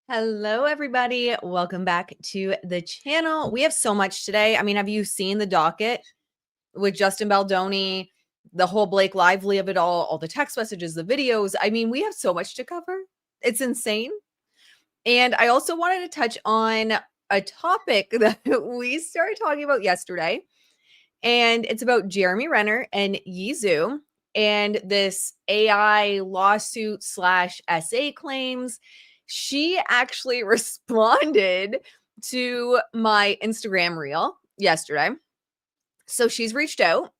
Hello, everybody. Welcome back to the channel. We have so much today. I mean, have you seen the docket with Justin Baldoni, the whole Blake Lively of it all the text messages, the videos? I mean, we have so much to cover. It's insane. And I also wanted to touch on a topic that we started talking about yesterday. And it's about Jeremy Renner and Zhou and this AI lawsuit / SA claims. She actually responded to my Instagram reel yesterday. So she's reached out.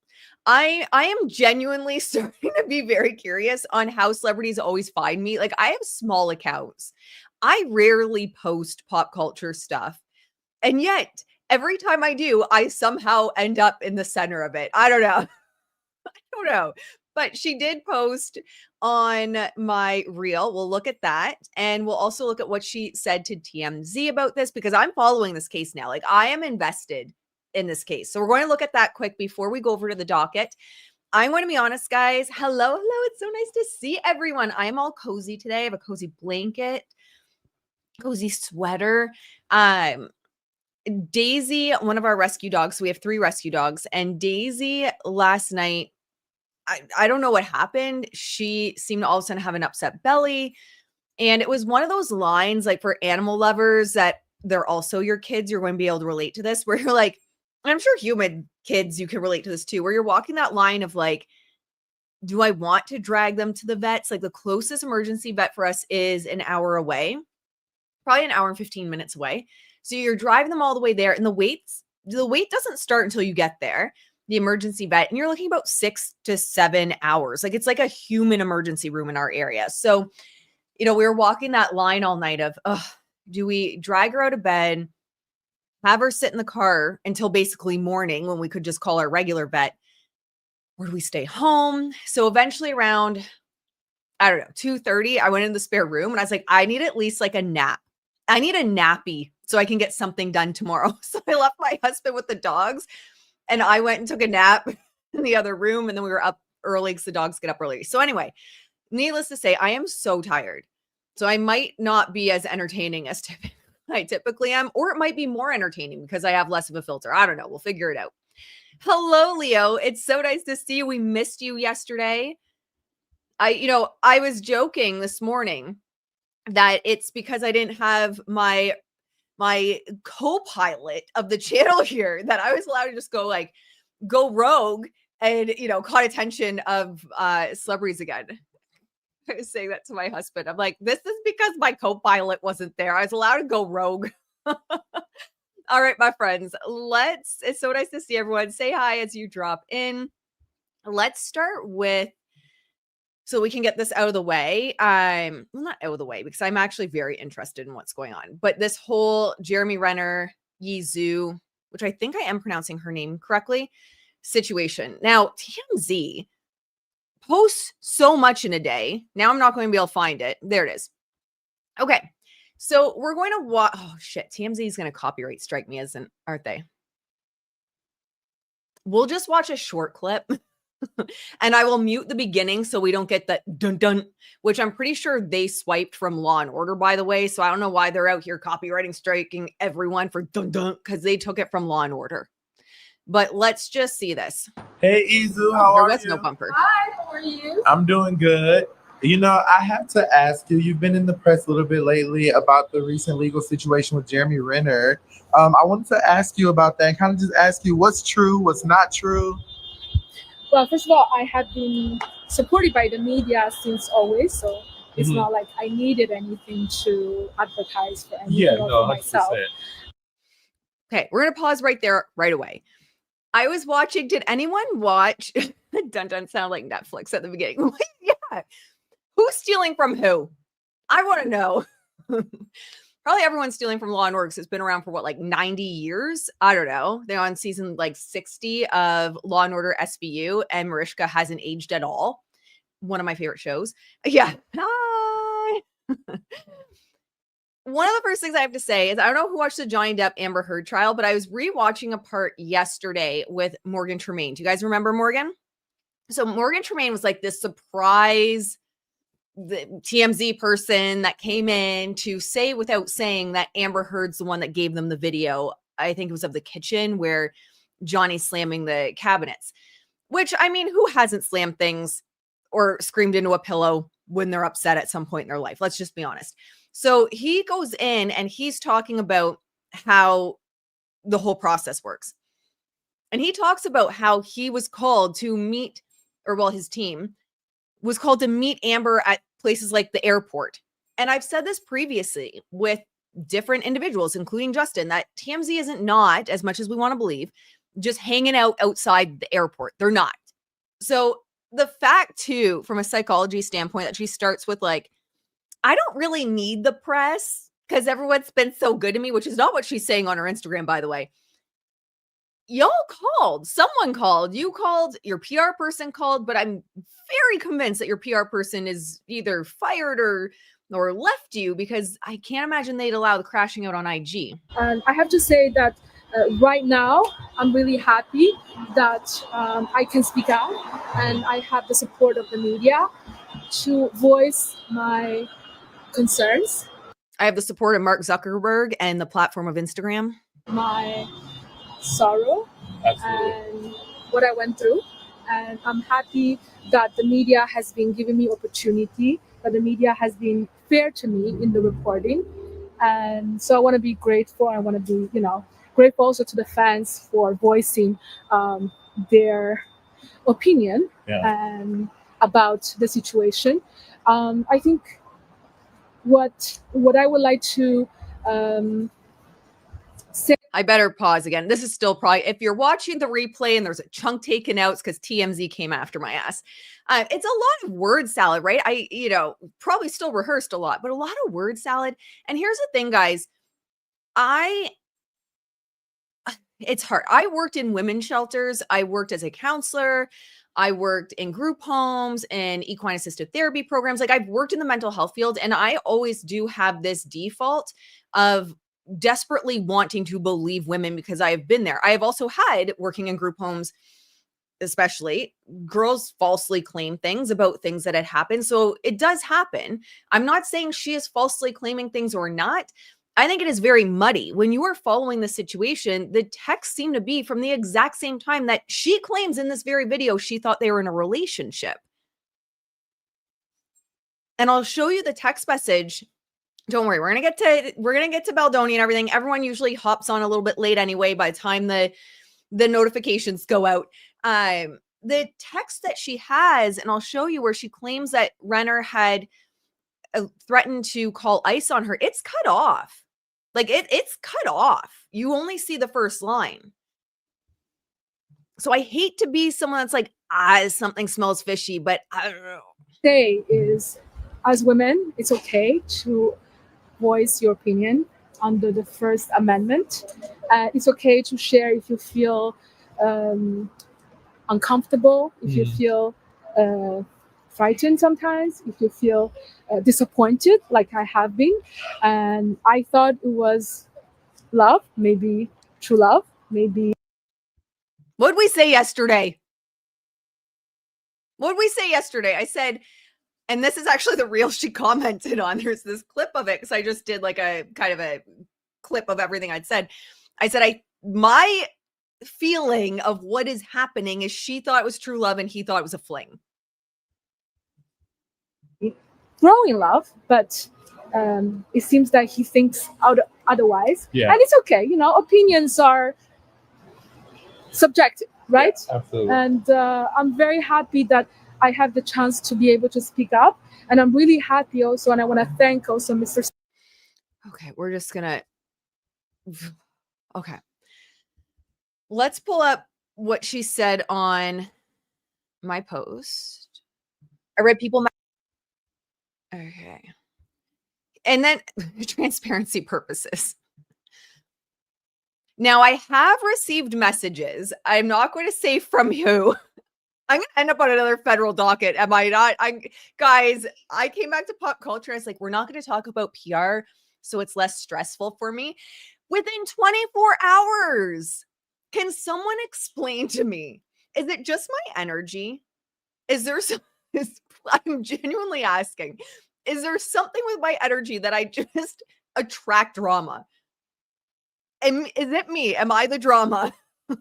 I am genuinely starting to be very curious on how celebrities always find me. Like, I have small accounts. I rarely post pop culture stuff. And yet, every time I do, I somehow end up in the center of it. I don't know. I don't know. But she did post on my reel. We'll look at that. And we'll also look at what she said to TMZ about this, because I'm following this case now. Like, I am invested in this case. So we're going to look at that quick before we go over to the docket. I'm going to be honest, guys. Hello. It's so nice to see everyone. I'm all cozy today. I have a cozy blanket, cozy sweater. Daisy, one of our rescue dogs, so we have 3 rescue dogs, and Daisy last night, I don't know what happened. She seemed to all of a sudden have an upset belly. And it was one of those lines, like, for animal lovers that they're also your kids. You're going to be able to relate to this, where you're like, and I'm sure human kids, you can relate to this too, where you're walking that line of like, do I want to drag them to the vets? Like, the closest emergency vet for us is an hour away, probably an hour and 15 minutes away. So you're driving them all the way there, and the wait doesn't start until you get there, the emergency vet, and you're looking about 6 to 7 hours. Like, it's like a human emergency room in our area. So, we were walking that line all night of, do we drag her out of bed, have her sit in the car until basically morning when we could just call our regular vet, or do we stay home? So eventually around, I don't know, 2:30, I went in the spare room and I was like, I need at least like a nap. I need a nappy so I can get something done tomorrow. So I left my husband with the dogs and I went and took a nap in the other room. And then we were up early because the dogs get up early. So anyway, needless to say, I am so tired. So I might not be as entertaining as I typically am, or it might be more entertaining because I have less of a filter. I don't know. We'll figure it out. Hello, Leo. It's so nice to see you. We missed you yesterday. I was joking this morning that it's because I didn't have my co-pilot of the channel here that I was allowed to just go rogue and caught attention of celebrities again. I was saying that to my husband. I'm like, this is because my co-pilot wasn't there. I was allowed to go rogue. All right, my friends, it's so nice to see everyone. Say hi as you drop in. Let's start with, so we can get this out of the way. Well, not out of the way, because I'm actually very interested in what's going on. But this whole Jeremy Renner, Zhou, which I think I am pronouncing her name correctly, situation. Now, TMZ posts so much in a day. Now I'm not going to be able to find it. There it is. Okay. So we're going to watch. Oh, shit. TMZ is going to copyright strike me, aren't they? We'll just watch a short clip. And I will mute the beginning so we don't get that dun dun, which I'm pretty sure they swiped from Law and Order, by the way. So I don't know why they're out here copywriting striking everyone for dun dun, because they took it from Law and Order. But let's just see this. Hey, Zhou, how are you? There was no bumper. Hi, how are you? I'm doing good. I have to ask you, you've been in the press a little bit lately about the recent legal situation with Jeremy Renner. I wanted to ask you about that and kind of just ask you what's true, what's not true. Well, first of all, I have been supported by the media since always, so it's not like I needed anything to advertise for anything for myself. Okay, we're going to pause right there right away. I was watching, did anyone watch? Dun dun sound like Netflix at the beginning. Yeah. Who's stealing from who? I want to know. Probably everyone's stealing from Law and Order because it's been around for 90 years? I don't know. They're on season 60 of Law and Order SVU, and Mariska hasn't aged at all. One of my favorite shows. Yeah. Hi. One of the first things I have to say is I don't know who watched the Johnny Depp Amber Heard trial, but I was rewatching a part yesterday with Morgan Tremaine. Do you guys remember Morgan? So Morgan Tremaine was like this surprise the TMZ person that came in to say without saying that Amber Heard's the one that gave them the video. I think it was of the kitchen where Johnny's slamming the cabinets, which, I mean, who hasn't slammed things or screamed into a pillow when they're upset at some point in their life? Let's just be honest. So he goes in and he's talking about how the whole process works. And he talks about how he was called to meet, or well, his team was called to meet Amber at places like the airport. And I've said this previously with different individuals, including Justin, that TMZ isn't not, as much as we want to believe, just hanging out outside the airport. They're not. So the fact, too, from a psychology standpoint, that she starts with like, I don't really need the press because everyone's been so good to me, which is not what she's saying on her Instagram, by the way. Y'all called. Someone called. You called. Your PR person called. But I'm very convinced that your PR person is either fired or left you, because I can't imagine they'd allow the crashing out on IG. And I have to say that right now, I'm really happy that I can speak out and I have the support of the media to voice my concerns. I have the support of Mark Zuckerberg and the platform of Instagram. My sorrow. Absolutely. And what I went through. And I'm happy that the media has been giving me opportunity, that the media has been fair to me in the reporting. And so I want to be grateful. I want to be, grateful also to the fans for voicing their opinion about the situation. I think what I would like to say. I better pause again. This is still probably, if you're watching the replay and there's a chunk taken out, it's because TMZ came after my ass. It's a lot of word salad, right? I, probably still rehearsed a lot, but a lot of word salad. And here's the thing, guys. It's hard. I worked in women's shelters. I worked as a counselor. I worked in group homes and equine assisted therapy programs. Like, I've worked in the mental health field, and I always do have this default of desperately wanting to believe women because I have been there. I have also had, working in group homes, especially, girls falsely claim things about things that had happened. So it does happen. I'm not saying she is falsely claiming things or not. I think it is very muddy. When you are following the situation, the texts seem to be from the exact same time that she claims in this very video she thought they were in a relationship. And I'll show you the text message. Don't worry, we're gonna get to Baldoni and everything. Everyone usually hops on a little bit late anyway by the time the notifications go out. The text that she has, and I'll show you, where she claims that Renner had threatened to call ICE on her. It's cut off. Like, it's cut off. You only see the first line. So I hate to be someone that's like, something smells fishy, but I don't know. Say is, as women, it's okay to voice your opinion under the First Amendment. It's okay to share if you feel uncomfortable, if you feel frightened sometimes, if you feel disappointed, like I have been. And I thought it was love, maybe true love, maybe. What did we say yesterday? I said, and this is actually the reel she commented on. There's this clip of it because I just did like a kind of a clip of everything I'd said. I said, my feeling of what is happening is she thought it was true love and he thought it was a fling. Growing love, but it seems that he thinks otherwise. Yeah. And it's okay. Opinions are subjective, right? Yeah, absolutely. And I'm very happy that I have the chance to be able to speak up. And I'm really happy also, and I want to thank also Mr. Okay, we're just gonna. Okay. Let's pull up what she said on my post. I read people. Okay. And then transparency purposes. Now, I have received messages. I'm not going to say from who. I'm going to end up on another federal docket. Am I not? Guys, I came back to pop culture. I was like, we're not going to talk about PR, so it's less stressful for me. Within 24 hours, can someone explain to me, is it just my energy? Is there I'm genuinely asking, is there something with my energy that I just attract drama? And is it me? Am I the drama? I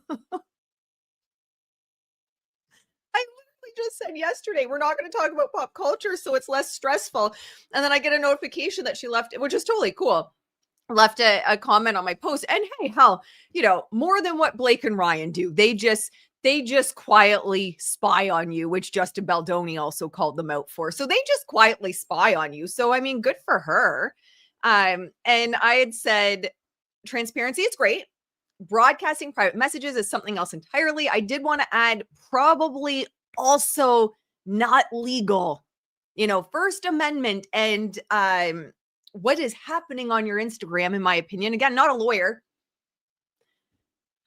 literally just said yesterday, we're not going to talk about pop culture, so it's less stressful. And then I get a notification that she left, which is totally cool. Left a comment on my post. And hey, hell, more than what Blake and Ryan do. They just quietly spy on you, which Justin Baldoni also called them out for. So they just quietly spy on you. So I mean, good for her. And I had said transparency is great. Broadcasting private messages is something else entirely. I did want to add probably also not legal. First Amendment and what is happening on your Instagram, in my opinion. Again, not a lawyer.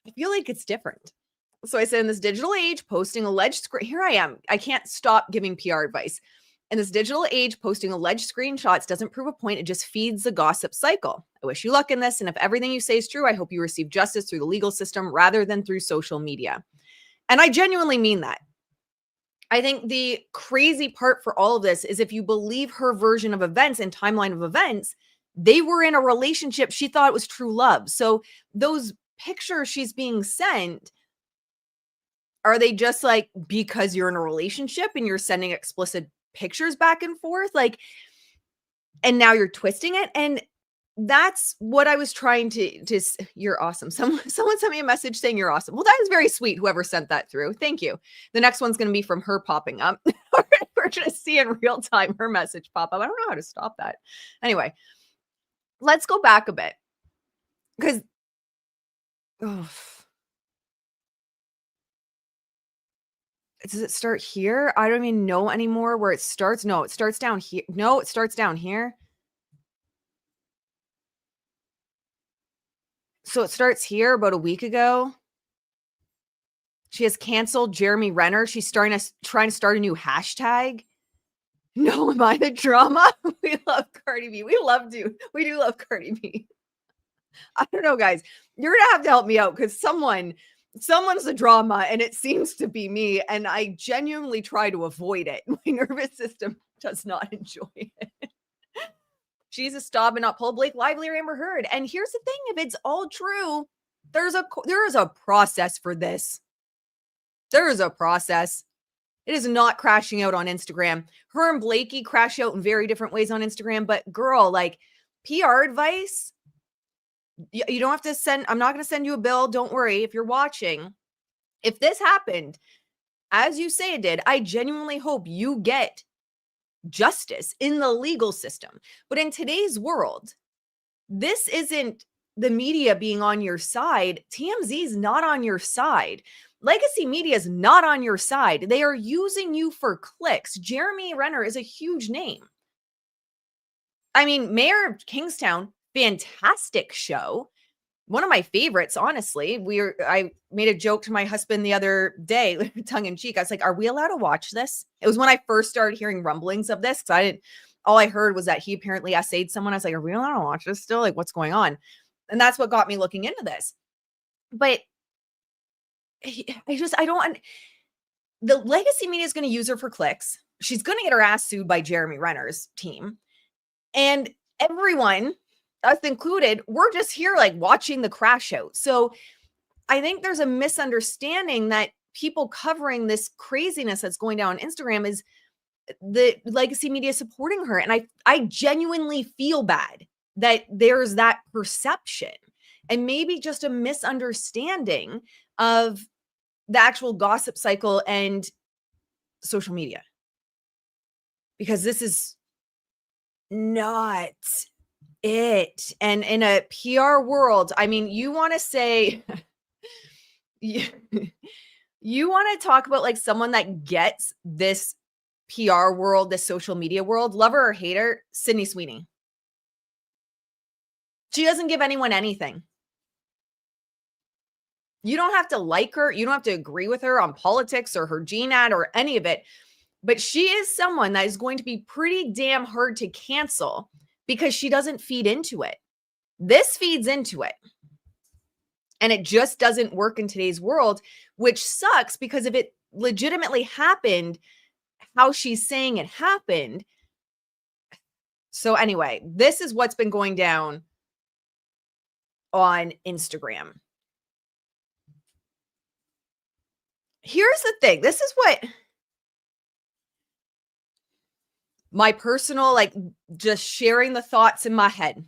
I feel like it's different. So I said, in this digital age, posting alleged here I am. I can't stop giving PR advice. In this digital age, posting alleged screenshots doesn't prove a point. It just feeds the gossip cycle. I wish you luck in this. And if everything you say is true, I hope you receive justice through the legal system rather than through social media. And I genuinely mean that. I think the crazy part for all of this is if you believe her version of events and timeline of events, they were in a relationship. She thought it was true love. So those pictures she's being sent, are they just like because you're in a relationship and you're sending explicit pictures back and forth? And now you're twisting it. And that's what I was trying to you're awesome. Someone sent me a message saying you're awesome. Well, that is very sweet. Whoever sent that through. Thank you. The next one's going to be from her popping up. We're going to see in real time her message pop up. I don't know how to stop that. Anyway, let's go back a bit because does it start here? I don't even know anymore where it starts. No, it starts down here. No, it starts down here. So it starts here about a week ago. She has canceled Jeremy Renner. She's trying to start a new hashtag. No, am I the drama? We love Cardi B. We do love Cardi B. I don't know, guys. You're going to have to help me out because someone's the drama and it seems to be me. And I genuinely try to avoid it. My nervous system does not enjoy it. She's a stop and not pull. Blake Lively or Amber Heard. And here's the thing. If it's all true, there is a process for this. There is a process. It is not crashing out on Instagram. Her and Blakey crash out in very different ways on Instagram. But girl, PR advice, you don't have to I'm not going to send you a bill. Don't worry if you're watching. If this happened, as you say it did, I genuinely hope you get justice in the legal system. But in today's world, this isn't the media being on your side. TMZ is not on your side. Legacy media is not on your side. They are using you for clicks. Jeremy Renner is a huge name. I mean, Mayor of Kingstown, fantastic show. One of my favorites, honestly. I made a joke to my husband the other day, tongue in cheek. I was like, are we allowed to watch this? It was when I first started hearing rumblings of this. All I heard was that he apparently essayed someone. I was like, are we allowed to watch this still? What's going on? And that's what got me looking into this. But the legacy media is going to use her for clicks. She's going to get her ass sued by Jeremy Renner's team. And everyone, us included, we're just here watching the crash out. So I think there's a misunderstanding that people covering this craziness that's going down on Instagram is the legacy media supporting her. And I genuinely feel bad that there's that perception and maybe just a misunderstanding of the actual gossip cycle and social media. Because this is not it. And in a PR world, I mean, you want to say, you want to talk about someone that gets this PR world, this social media world, love her or hate her, Sydney Sweeney. She doesn't give anyone anything. You don't have to like her. You don't have to agree with her on politics or her gene ad or any of it. But she is someone that is going to be pretty damn hard to cancel because she doesn't feed into it. This feeds into it. And it just doesn't work in today's world, which sucks because if it legitimately happened, how she's saying it happened. So anyway, this is what's been going down on Instagram. Here's the thing. This is what my personal, like, just sharing the thoughts in my head.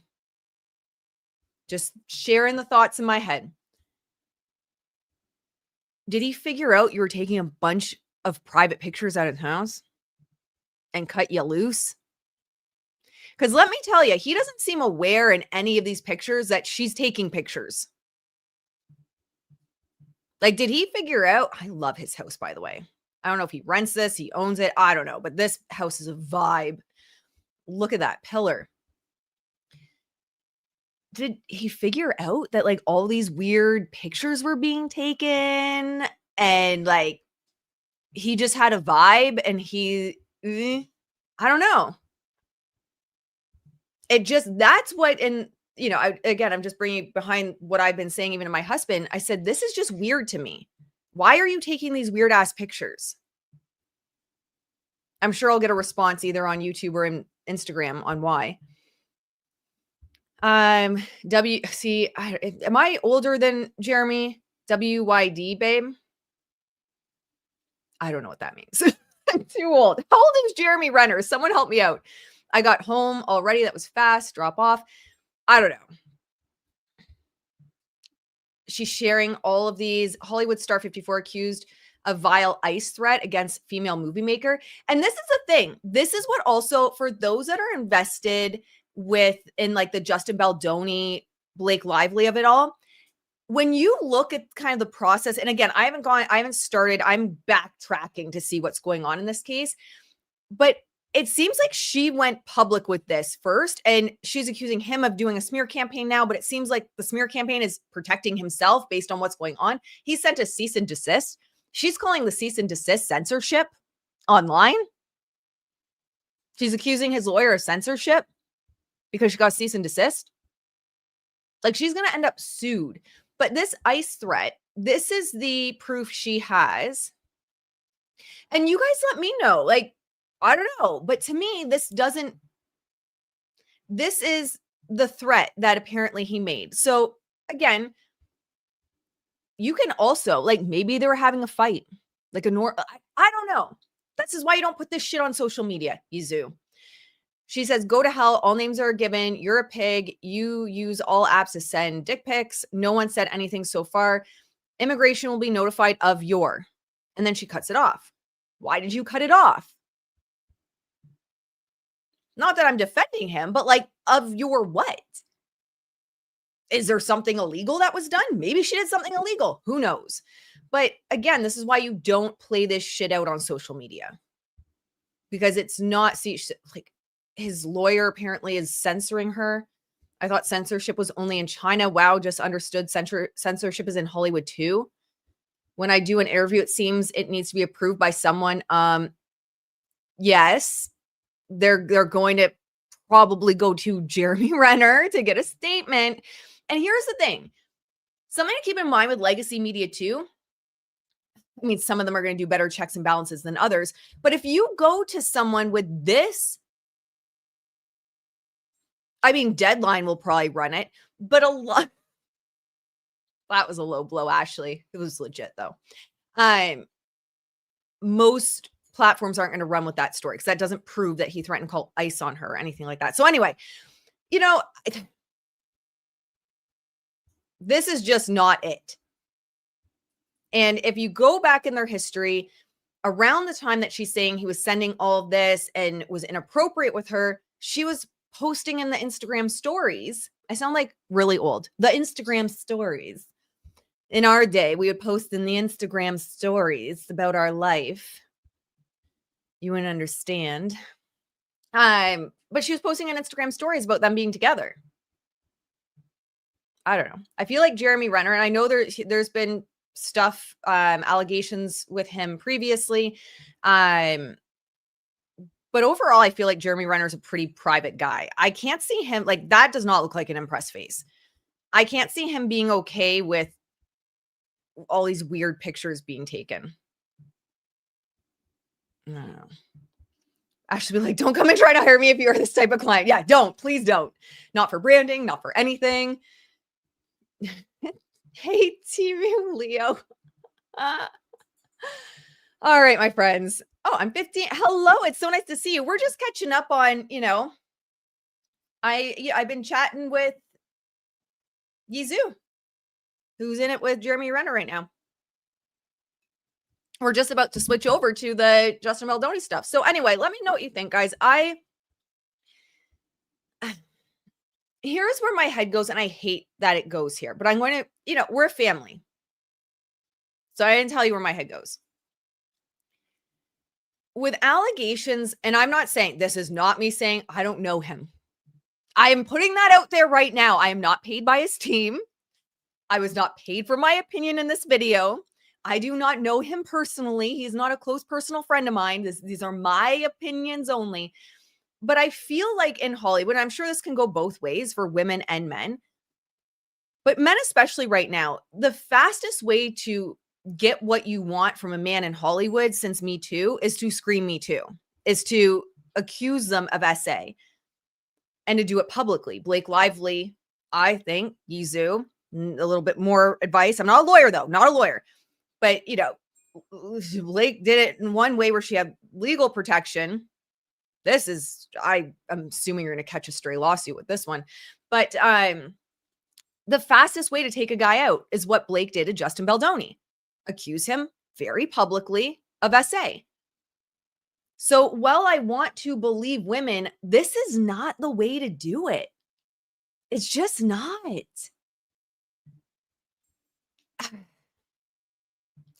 Just sharing the thoughts in my head. Did he figure out you were taking a bunch of private pictures out of the house and cut you loose? Because let me tell you, he doesn't seem aware in any of these pictures that she's taking pictures. Like, did he figure out? I love his house, by the way. I don't know if he rents this, he owns it. I don't know, but this house is a vibe. Look at that pillar. Did he figure out that like all these weird pictures were being taken and like he just had a vibe and I don't know. It just, that's what, and you know, I'm just bringing behind what I've been saying even to my husband. I said, this is just weird to me. Why are you taking these weird ass pictures? I'm sure I'll get a response either on YouTube or in Instagram on why. Am I older than Jeremy? WYD, babe? I don't know what that means. I'm too old. How old is Jeremy Renner? Someone help me out. I got home already. That was fast. Drop off. I don't know. She's sharing all of these. Hollywood star 54 accused of vile ICE threat against female movie maker. And this is the thing. This is what also, for those that are invested in like the Justin Baldoni, Blake Lively of it all, when you look at kind of the process, and again, I haven't started, I'm backtracking to see what's going on in this case, but it seems like she went public with this first, and she's accusing him of doing a smear campaign now, but it seems like the smear campaign is protecting himself based on what's going on. He sent a cease and desist. She's calling the cease and desist censorship online. She's accusing his lawyer of censorship because she got cease and desist. Like, she's going to end up sued. But this ICE threat, this is the proof she has. And you guys let me know. Like, I don't know. But to me, this is the threat that apparently he made. So again, you can also, like, maybe they were having a fight. Like I don't know. This is why you don't put this shit on social media, Izu. She says, go to hell. All names are given. You're a pig. You use all apps to send dick pics. No one said anything so far. Immigration will be notified of your. And then she cuts it off. Why did you cut it off? Not that I'm defending him, but like, of your what? Is there something illegal that was done? Maybe she did something illegal. Who knows? But again, this is why you don't play this shit out on social media. Because it's not, like, his lawyer apparently is censoring her. I thought censorship was only in China. Wow, just understood censorship is in Hollywood too. When I do an interview, it seems it needs to be approved by someone. Yes, they're going to probably go to Jeremy Renner to get a statement. And here's the thing. Something to keep in mind with legacy media too. I mean, some of them are going to do better checks and balances than others. But if you go to someone with this, I mean, Deadline will probably run it, but a lot. That was a low blow, Ashley. It was legit though. Most platforms aren't going to run with that story because that doesn't prove that he threatened to call ICE on her or anything like that. So anyway, you know, this is just not it. And if you go back in their history, around the time that she's saying he was sending all of this and was inappropriate with her, she was posting in the Instagram stories. I sound like really old. The Instagram stories. In our day, we would post in the Instagram stories about our life. You wouldn't understand. But she was posting in Instagram stories about them being together. I don't know. I feel like Jeremy Renner, and I know there's been stuff, allegations with him previously. But overall, I feel like Jeremy Renner is a pretty private guy. I can't see him, like, that does not look like an impressed face. I can't see him being okay with all these weird pictures being taken. No. Ashley be like, don't come and try to hire me if you're this type of client. Yeah, don't. Please don't. Not for branding, not for anything. Hey, TV Leo. All right, my friends. Oh, I'm 15. Hello. It's so nice to see you. We're just catching up on, I've been chatting with Zhou, who's in it with Jeremy Renner right now. We're just about to switch over to the Justin Baldoni stuff. So anyway, let me know what you think, guys. Here's where my head goes, and I hate that it goes here, but I'm going to, we're a family. So I didn't tell you where my head goes. With allegations, and I'm not saying, this is not me saying I don't know him. I am putting that out there right now. I am not paid by his team. I was not paid for my opinion in this video. I do not know him personally. He's not a close personal friend of mine. These are my opinions only. But I feel like in Hollywood, I'm sure this can go both ways for women and men, but men especially right now, the fastest way to get what you want from a man in Hollywood since Me Too is to scream Me Too, is to accuse them of SA and to do it publicly. Blake Lively, I think, Zhou, a little bit more advice. I'm not a lawyer though, not a lawyer. But, Blake did it in one way where she had legal protection. I'm assuming you're going to catch a stray lawsuit with this one. But the fastest way to take a guy out is what Blake did to Justin Baldoni. Accuse him very publicly of SA. So while I want to believe women, this is not the way to do it. It's just not.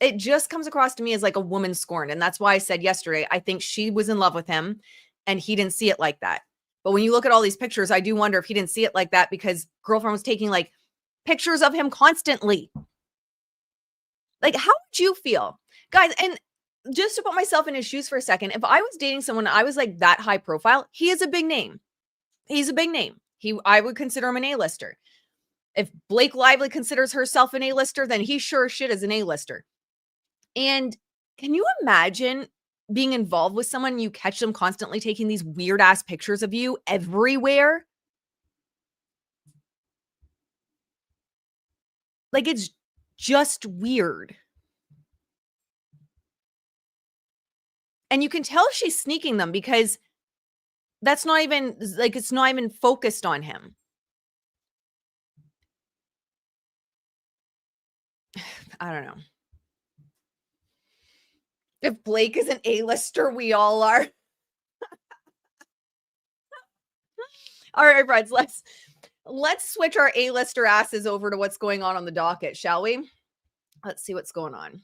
It just comes across to me as like a woman scorned. And that's why I said yesterday, I think she was in love with him and he didn't see it like that. But when you look at all these pictures, I do wonder if he didn't see it like that because girlfriend was taking like pictures of him constantly. Like, how would you feel? Guys, and just to put myself in his shoes for a second, if I was dating someone, I was like that high profile, he is a big name. He's a big name. I would consider him an A-lister. If Blake Lively considers herself an A-lister, then he sure as shit is an A-lister. And can you imagine being involved with someone, you catch them constantly taking these weird ass pictures of you everywhere? Like, it's just weird. And you can tell she's sneaking them because that's not even like, it's not even focused on him. I don't know. If Blake is an A-lister, we all are. All right, friends, let's switch our A-lister asses over to what's going on the docket, shall we? Let's see what's going on.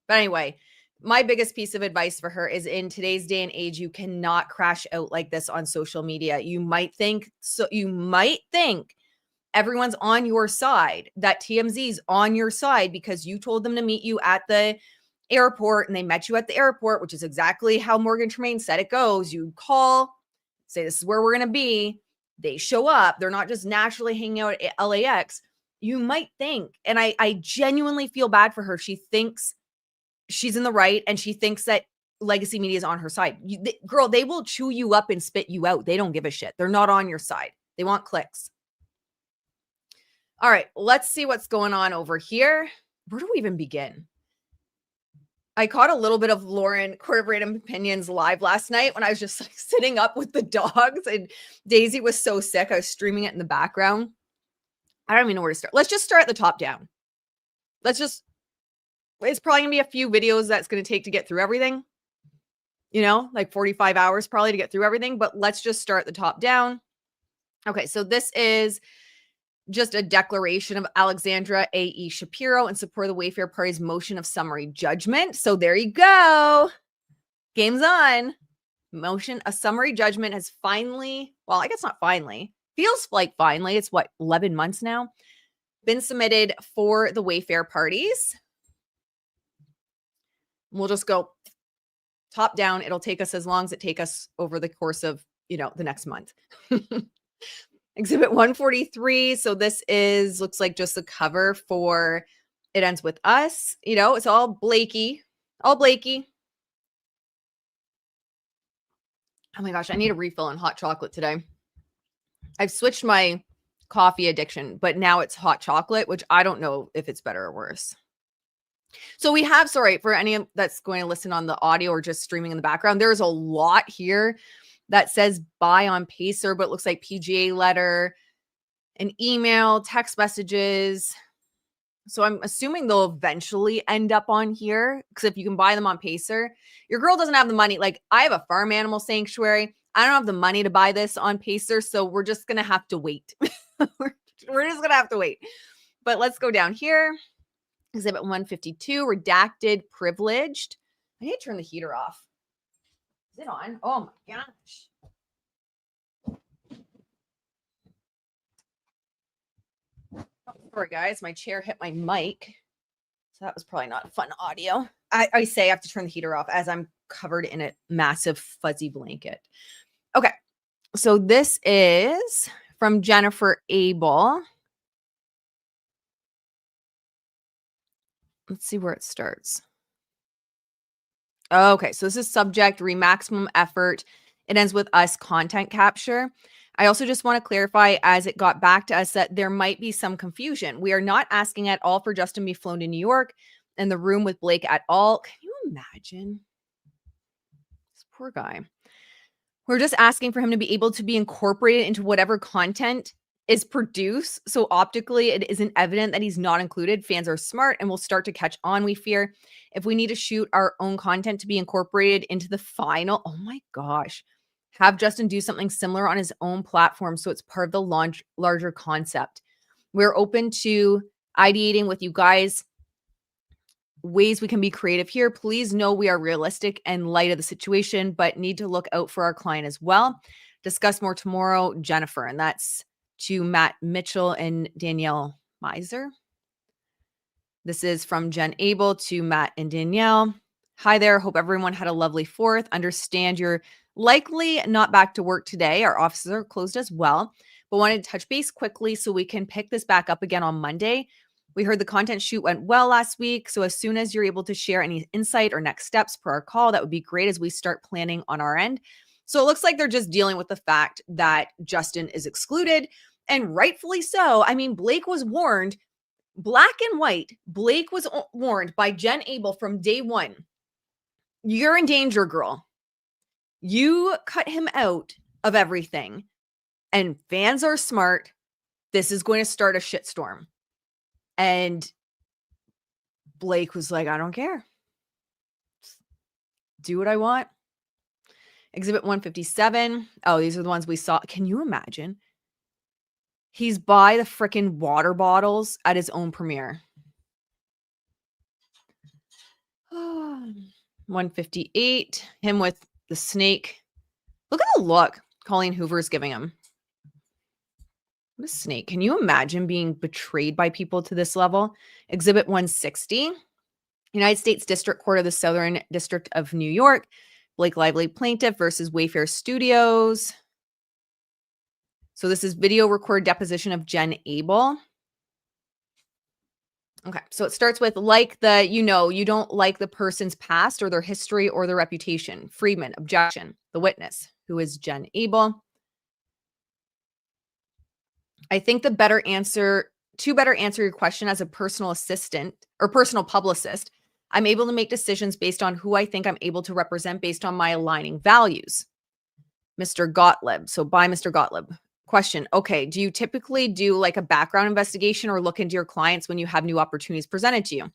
But anyway, my biggest piece of advice for her is in today's day and age, you cannot crash out like this on social media. You might think everyone's on your side, that TMZ's on your side because you told them to meet you at the airport and they met you at the airport, which is exactly how Morgan Tremaine said it goes. You call, say, this is where we're going to be. They show up. They're not just naturally hanging out at LAX. You might think, and I genuinely feel bad for her. She thinks she's in the right and she thinks that legacy media is on her side. Girl, they will chew you up and spit you out. They don't give a shit. They're not on your side. They want clicks. All right, let's see what's going on over here. Where do we even begin? I caught a little bit of Lauren Court of Random Opinions live last night when I was just like sitting up with the dogs and Daisy was so sick. I was streaming it in the background. I don't even know where to start. Let's just start at the top down. It's probably gonna be a few videos that's gonna take to get through everything. Like 45 hours probably to get through everything, but let's just start the top down. Okay, so this is just a declaration of Alexandra A.E. Shapiro in support of the Wayfair Party's motion of summary judgment. So there you go. Game's on. Motion, a summary judgment has finally, well, I guess not finally, feels like finally, it's 11 months now, been submitted for the Wayfair parties. We'll just go top down. It'll take us as long as it takes us over the course of, the next month. Exhibit 143. So this looks like just the cover for It Ends With Us. It's all Blakey. Oh my gosh, I need a refill on hot chocolate today. I've switched my coffee addiction, but now it's hot chocolate, which I don't know if it's better or worse. So we have, sorry, for any that's going to listen on the audio or just streaming in the background, there's a lot here that says buy on Pacer, but it looks like PGA letter, an email, text messages. So I'm assuming they'll eventually end up on here because if you can buy them on Pacer, your girl doesn't have the money. Like I have a farm animal sanctuary. I don't have the money to buy this on Pacer, so we're just going to have to wait. We're just going to have to wait. But let's go down here. Exhibit 152, redacted, privileged. I need to turn the heater off. Is it on? Oh my gosh. Sorry, guys. My chair hit my mic. So that was probably not fun audio. I say I have to turn the heater off as I'm covered in a massive fuzzy blanket. Okay. So this is from Jennifer Abel. Let's see where it starts. Okay, so this is subject, maximum effort. It ends with us content capture. I also just want to clarify as it got back to us that there might be some confusion. We are not asking at all for Justin to be flown to New York in the room with Blake at all. Can you imagine? This poor guy. We're just asking for him to be able to be incorporated into whatever content is produced. So optically, it isn't evident that he's not included. Fans are smart and will start to catch on, we fear. If we need to shoot our own content to be incorporated into the final, oh my gosh, have Justin do something similar on his own platform so it's part of the larger concept. We're open to ideating with you guys ways we can be creative here. Please know we are realistic and light of the situation, but need to look out for our client as well. Discuss more tomorrow, Jennifer. And that's to Matt Mitchell and Danielle Miser. This is from Jen Abel to Matt and Danielle. Hi there. Hope everyone had a lovely 4th. Understand you're likely not back to work today. Our offices are closed as well, but wanted to touch base quickly so we can pick this back up again on Monday. We heard the content shoot went well last week. So as soon as you're able to share any insight or next steps per our call, that would be great as we start planning on our end. So it looks like they're just dealing with the fact that Justin is excluded, and rightfully so. I mean, Blake was warned, black and white. Blake was warned by Jen Abel from day one. You're in danger, girl. You cut him out of everything, and fans are smart. This is going to start a shitstorm. And Blake was like, I don't care. Do what I want. Exhibit 157. Oh, these are the ones we saw. Can you imagine? He's by the freaking water bottles at his own premiere. 158. Him with the snake. Look at the look Colleen Hoover's giving him. What a snake. Can you imagine being betrayed by people to this level? Exhibit 160. United States District Court of the Southern District of New York. Blake Lively plaintiff versus Wayfair Studios. So this is video record deposition of Jen Abel. Okay, so it starts with you don't like the person's past or their history or their reputation. Friedman, objection. The witness, who is Jen Abel. I think to better answer your question as a personal assistant or personal publicist, I'm able to make decisions based on who I think I'm able to represent based on my aligning values. Mr. Gottlieb. So by Mr. Gottlieb. Question. Okay. Do you typically do like a background investigation or look into your clients when you have new opportunities presented to you?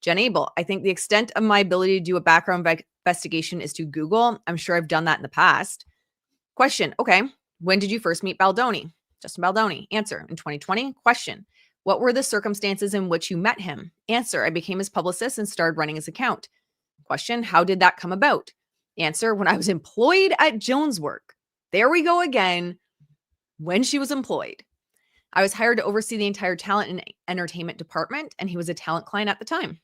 Jen Abel. I think the extent of my ability to do a background investigation is to Google. I'm sure I've done that in the past. Question. Okay. When did you first meet Baldoni? Justin Baldoni. Answer. In 2020. Question. What were the circumstances in which you met him? Answer. I became his publicist and started running his account. Question. How did that come about? Answer. When I was employed at Jones Work. There we go again. When she was employed. I was hired to oversee the entire talent and entertainment department, and he was a talent client at the time.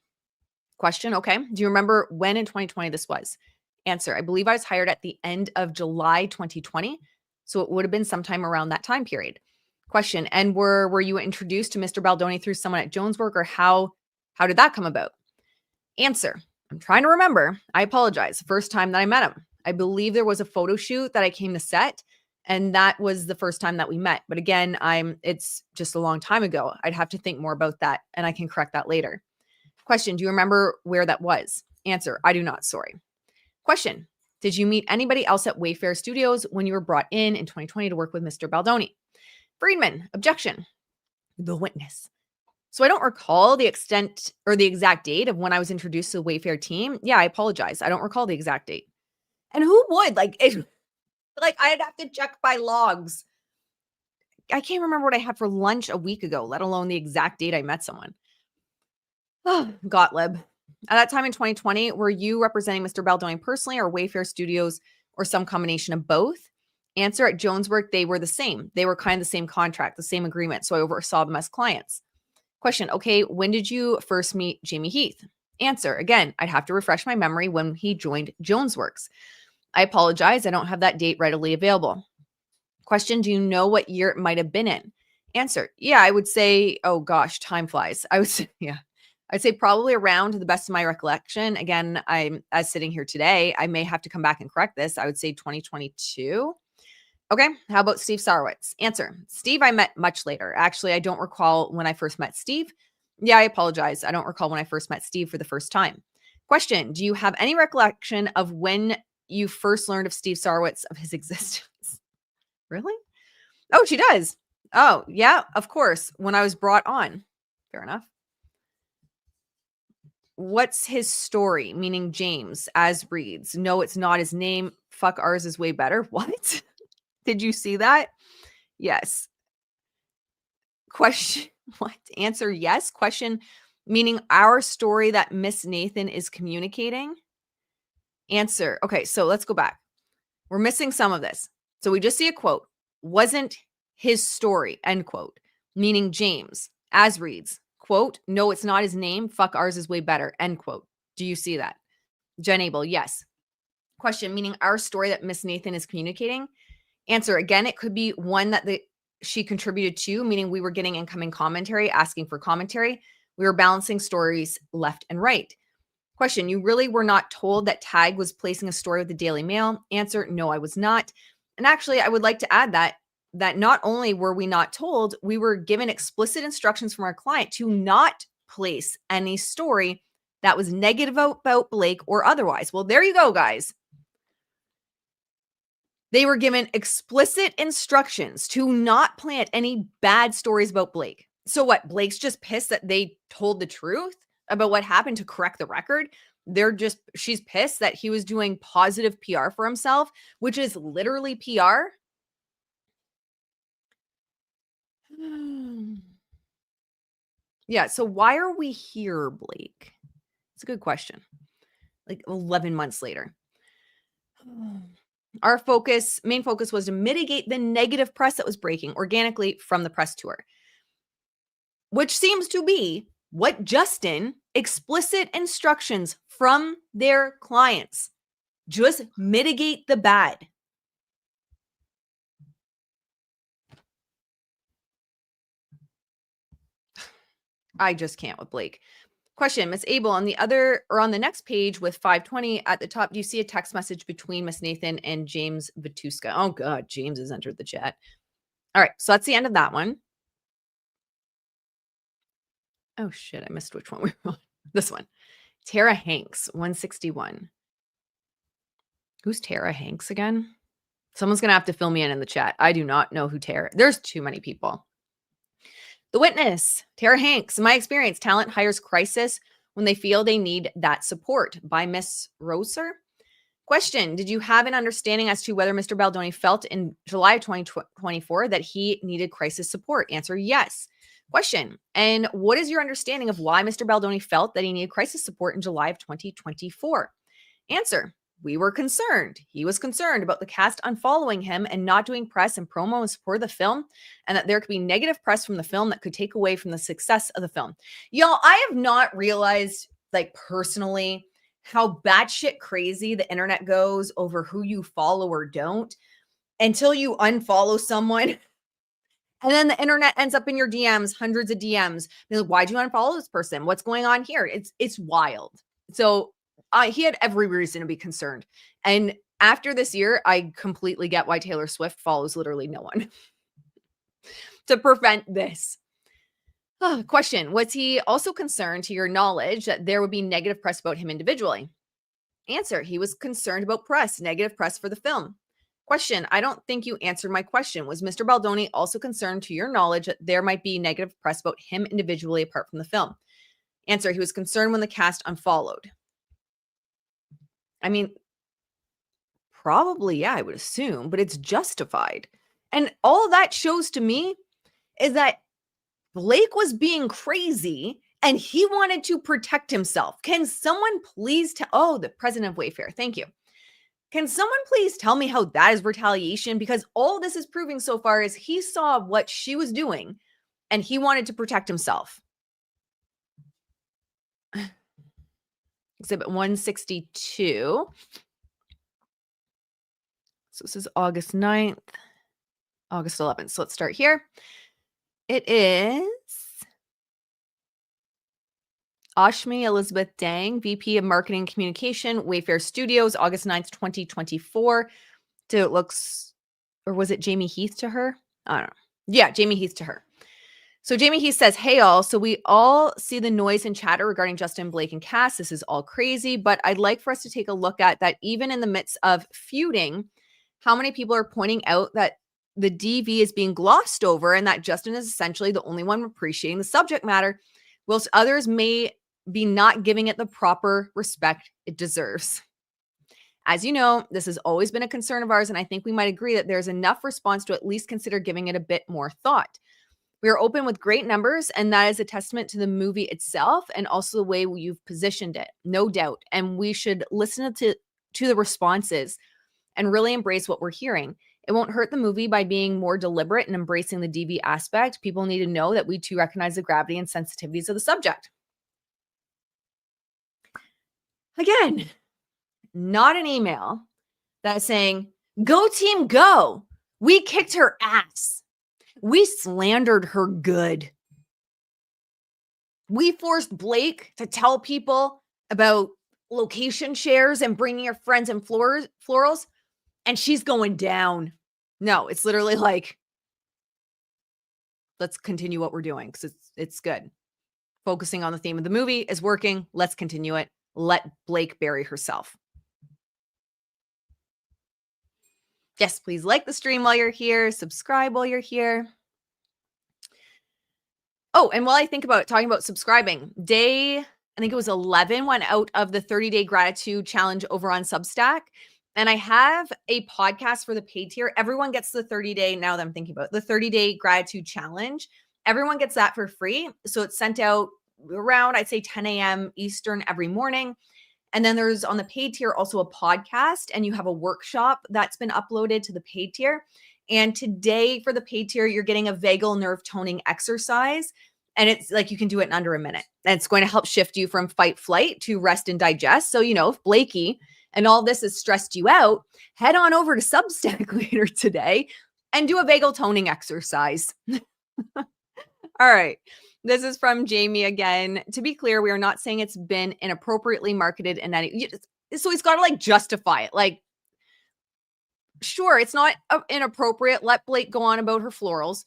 Question. Okay. Do you remember when in 2020 this was? Answer. I believe I was hired at the end of July 2020. So it would have been sometime around that time period. Question. And were you introduced to Mr. Baldoni through someone at Jones Work, or how did that come about? Answer. I'm trying to remember. I apologize. The first time that I met him, I believe there was a photo shoot that I came to set, and that was the first time that we met. But again, it's just a long time ago. I'd have to think more about that, and I can correct that later. Question, do you remember where that was? Answer, I do not, sorry. Question, did you meet anybody else at Wayfair Studios when you were brought in 2020 to work with Mr. Baldoni? Friedman, objection. The witness. So I don't recall the extent or the exact date of when I was introduced to the Wayfair team. Yeah, I apologize. I don't recall the exact date. And who would? Like I'd have to check my logs. I can't remember what I had for lunch a week ago, let alone the exact date I met someone. Oh, Gottlieb. At that time in 2020, were you representing Mr. Baldoni personally or Wayfair Studios or some combination of both? Answer, at Joneswork, they were the same. They were kind of the same contract, the same agreement. So I oversaw them as clients. Question, okay, when did you first meet Jamie Heath? Answer, again, I'd have to refresh my memory when he joined Jonesworks. I apologize. I don't have that date readily available. Question, do you know what year it might have been in? Answer, yeah, I would say, oh gosh, time flies. I would say, yeah. I'd say probably around, to the best of my recollection. Again, I'm as sitting here today, I may have to come back and correct this. I would say 2022. Okay, how about Steve Sarowitz? Answer, Steve, I met much later. Actually, I don't recall when I first met Steve. Yeah, I apologize. I don't recall when I first met Steve for the first time. Question, do you have any recollection of when you first learned of Steve Sarowitz, of his existence? Really? Oh, she does. Oh, yeah, of course. When I was brought on. Fair enough. What's his story? Meaning James, as reads. No, it's not his name. Fuck, ours is way better. What? Did you see that? Yes. Question, what? Answer, yes. Question, meaning our story that Miss Nathan is communicating? Answer, okay, so let's go back. We're missing some of this. So we just see a quote. Wasn't his story, end quote. Meaning James, as reads. Quote, no, it's not his name. Fuck, ours is way better. End quote. Do you see that? Jen Abel, yes. Question, meaning our story that Miss Nathan is communicating? Answer, again, it could be one that she contributed to, meaning we were getting incoming commentary, asking for commentary. We were balancing stories left and right. Question, you really were not told that Tag was placing a story with the Daily Mail? Answer, no, I was not. And actually, I would like to add that not only were we not told, we were given explicit instructions from our client to not place any story that was negative about Blake or otherwise. Well, there you go, guys. They were given explicit instructions to not plant any bad stories about Blake. So what? Blake's just pissed that they told the truth about what happened to correct the record. She's pissed that he was doing positive PR for himself, which is literally PR. Yeah, so why are we here, Blake? It's a good question. Like 11 months later. Our main focus was to mitigate the negative press that was breaking organically from the press tour, which seems to be what Justin, explicit instructions from their clients. Just mitigate the bad. I just can't with Blake. Question, Miss Abel, on the next page with 520 at the top, do you see a text message between Miss Nathan and James Vituska? Oh God, James has entered the chat. All right, so that's the end of that one. Oh shit, I missed which one we were on. This one. Tara Hanks, 161. Who's Tara Hanks again? Someone's going to have to fill me in the chat. I do not know who Tara. There's too many people. The witness, Tara Hanks. In my experience, talent hires crisis when they feel they need that support. By Miss Roser. Question, did you have an understanding as to whether Mr. Baldoni felt in July of 2024 that he needed crisis support? Answer, yes. Question, and what is your understanding of why Mr. Baldoni felt that he needed crisis support in July of 2024? Answer, we were concerned. He was concerned about the cast unfollowing him and not doing press and promo in support of the film, and that there could be negative press from the film that could take away from the success of the film. Y'all, I have not realized, like personally, how batshit crazy the internet goes over who you follow or don't until you unfollow someone. And then the internet ends up in your DMs, hundreds of DMs. They're like, why'd you unfollow this person? What's going on here? It's wild. So he had every reason to be concerned. And After this year, I completely get why Taylor Swift follows literally no one to prevent this. Question. Was he also concerned, to your knowledge, that there would be negative press about him individually? Answer. He was concerned about press, negative press for the film. Question. I don't think you answered my question. Was Mr. Baldoni also concerned, to your knowledge, that there might be negative press about him individually apart from the film? Answer. He was concerned when the cast unfollowed. I mean, probably, yeah, I would assume, but it's justified. And all that shows to me is that Blake was being crazy and he wanted to protect himself. Can someone please tell, the president of Wayfair, thank you. Can someone please tell me how that is retaliation? Because all this is proving so far is he saw what she was doing and he wanted to protect himself. Exhibit 162. So this is August 9th, August 11th. So let's start here. It is Ashmi Elizabeth Dang, VP of Marketing and Communication, Wayfair Studios, August 9th, 2024. So it looks, or was it Jamie Heath to her? I don't know. Yeah, Jamie Heath to her. So Jamie Heath says, hey all, so we all see the noise and chatter regarding Justin, Blake, and Cass. This is all crazy, but I'd like for us to take a look at that even in the midst of feuding, how many people are pointing out that the DV is being glossed over and that Justin is essentially the only one appreciating the subject matter, whilst others may be not giving it the proper respect it deserves. As you know, this has always been a concern of ours, and I think we might agree that there's enough response to at least consider giving it a bit more thought. We are open with great numbers, and that is a testament to the movie itself and also the way you've positioned it, no doubt. And we should listen to the responses and really embrace what we're hearing. It won't hurt the movie by being more deliberate and embracing the DV aspect. People need to know that we too recognize the gravity and sensitivities of the subject. Again, not an email that's saying, go team, go. We kicked her ass. We slandered her good. We forced Blake to tell people about location shares and bringing her friends and florals, and she's going down. No, it's literally like, let's continue what we're doing because it's good. Focusing on the theme of the movie is working. Let's continue it. Let Blake bury herself. Yes, please like the stream while you're here. Subscribe while you're here. Oh, and while I think about talking about subscribing, I think it was 11 went out of the 30-day gratitude challenge over on Substack. And I have a podcast for the paid tier. Everyone gets the 30-day, now that I'm thinking about it, the 30-day gratitude challenge. Everyone gets that for free. So it's sent out around, I'd say 10 a.m. Eastern every morning. And then there's on the paid tier also a podcast, and you have a workshop that's been uploaded to the paid tier. And today for the paid tier, you're getting a vagal nerve toning exercise. And it's like you can do it in under a minute. And it's going to help shift you from fight flight to rest and digest. So, if Blakey and all this has stressed you out, head on over to Substack later today and do a vagal toning exercise. All right. This is from Jamie again. To be clear, we are not saying it's been inappropriately marketed in any. So he's got to justify it. Sure, it's not inappropriate. Let Blake go on about her florals.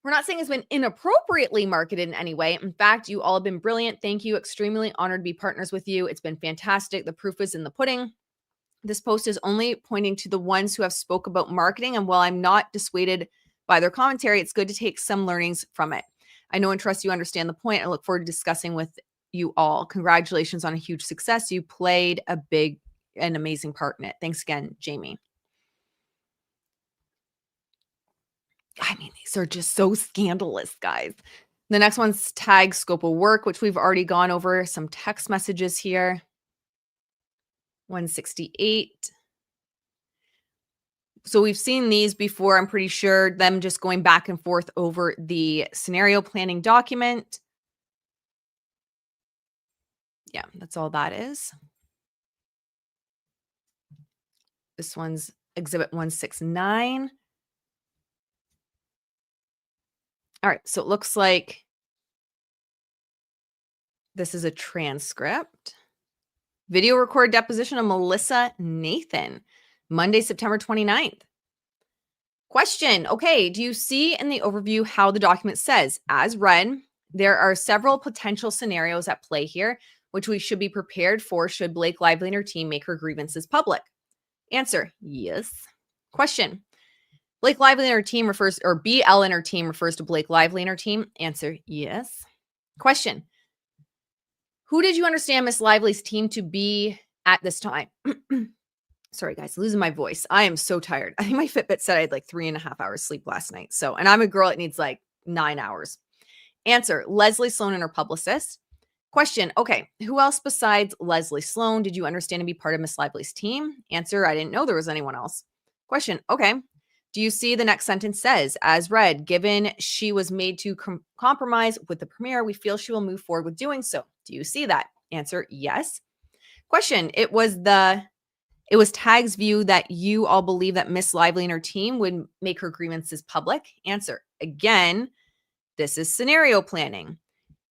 We're not saying it's been inappropriately marketed in any way. In fact, you all have been brilliant. Thank you. Extremely honored to be partners with you. It's been fantastic. The proof is in the pudding. This post is only pointing to the ones who have spoke about marketing. And while I'm not dissuaded by their commentary, it's good to take some learnings from it. I know and trust you understand the point. I look forward to discussing with you all. Congratulations on a huge success. You played a big and amazing part in it. Thanks again, Jamie. I mean, these are just so scandalous, guys. The next one's tag scope of work, which we've already gone over. Some text messages here. 168. So we've seen these before. I'm pretty sure them just going back and forth over the scenario planning document. Yeah, that's all that is. This one's exhibit 169. All right, so it looks like this is a transcript. Video record deposition of Melissa Nathan, Monday, September 29th. Question. Okay, do you see in the overview how the document says, as read, there are several potential scenarios at play here, which we should be prepared for should Blake Lively and her team make her grievances public? Answer. Yes. Question. Blake Lively and her team refers, or BL and her team refers to Blake Lively and her team. Answer. Yes. Question. Who did you understand Miss Lively's team to be at this time? Sorry, guys, losing my voice. I am so tired. I think my Fitbit said I had like 3.5 hours sleep last night. So, and I'm a girl that needs like 9 hours. Answer, Leslie Sloan and her publicist. Question, okay, who else besides Leslie Sloan did you understand to be part of Miss Lively's team? Answer, I didn't know there was anyone else. Question, okay, do you see the next sentence says, as read, given she was made to compromise with the premiere, we feel she will move forward with doing so. Do you see that? Answer, yes. Question, it was Tag's view that you all believe that Miss Lively and her team would make her grievances public. Answer, again, this is scenario planning.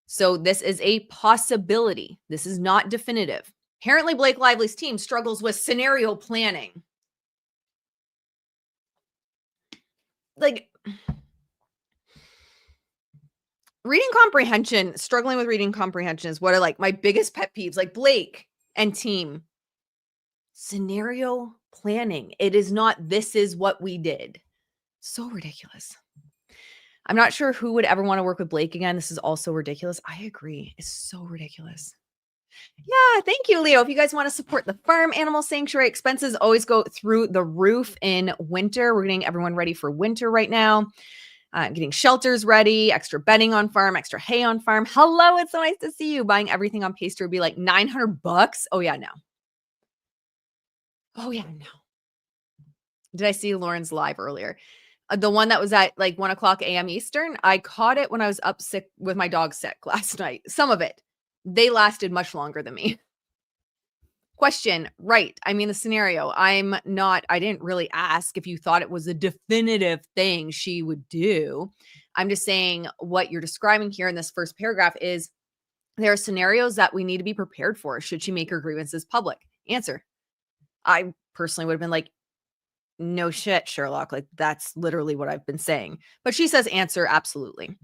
So this is a possibility. This is not definitive. Apparently, Blake Lively's team struggles with scenario planning. Like, struggling with reading comprehension is what are like my biggest pet peeves, like Blake and team. Scenario planning. It is not, this is what we did. So ridiculous. I'm not sure who would ever want to work with Blake again. This is also ridiculous. I agree. It's so ridiculous. Yeah, thank you, Leo. If you guys want to support the farm animal sanctuary, expenses always go through the roof in winter. We're getting everyone ready for winter right now. Getting shelters ready, extra bedding on farm, extra hay on farm. Hello, it's so nice to see you. Buying everything on Pacer would be like $900. Oh yeah, no. Oh yeah, no. Did I see Lauren's live earlier? The one that was at like 1 o'clock a.m. Eastern. I caught it when I was up sick with my dog sick last night. Some of it. They lasted much longer than me. Question. Right. I mean, the scenario. I didn't really ask if you thought it was a definitive thing she would do. I'm just saying what you're describing here in this first paragraph is there are scenarios that we need to be prepared for should she make her grievances public. Answer. I personally would have been like, no shit, Sherlock. Like, that's literally what I've been saying. But she says answer, absolutely.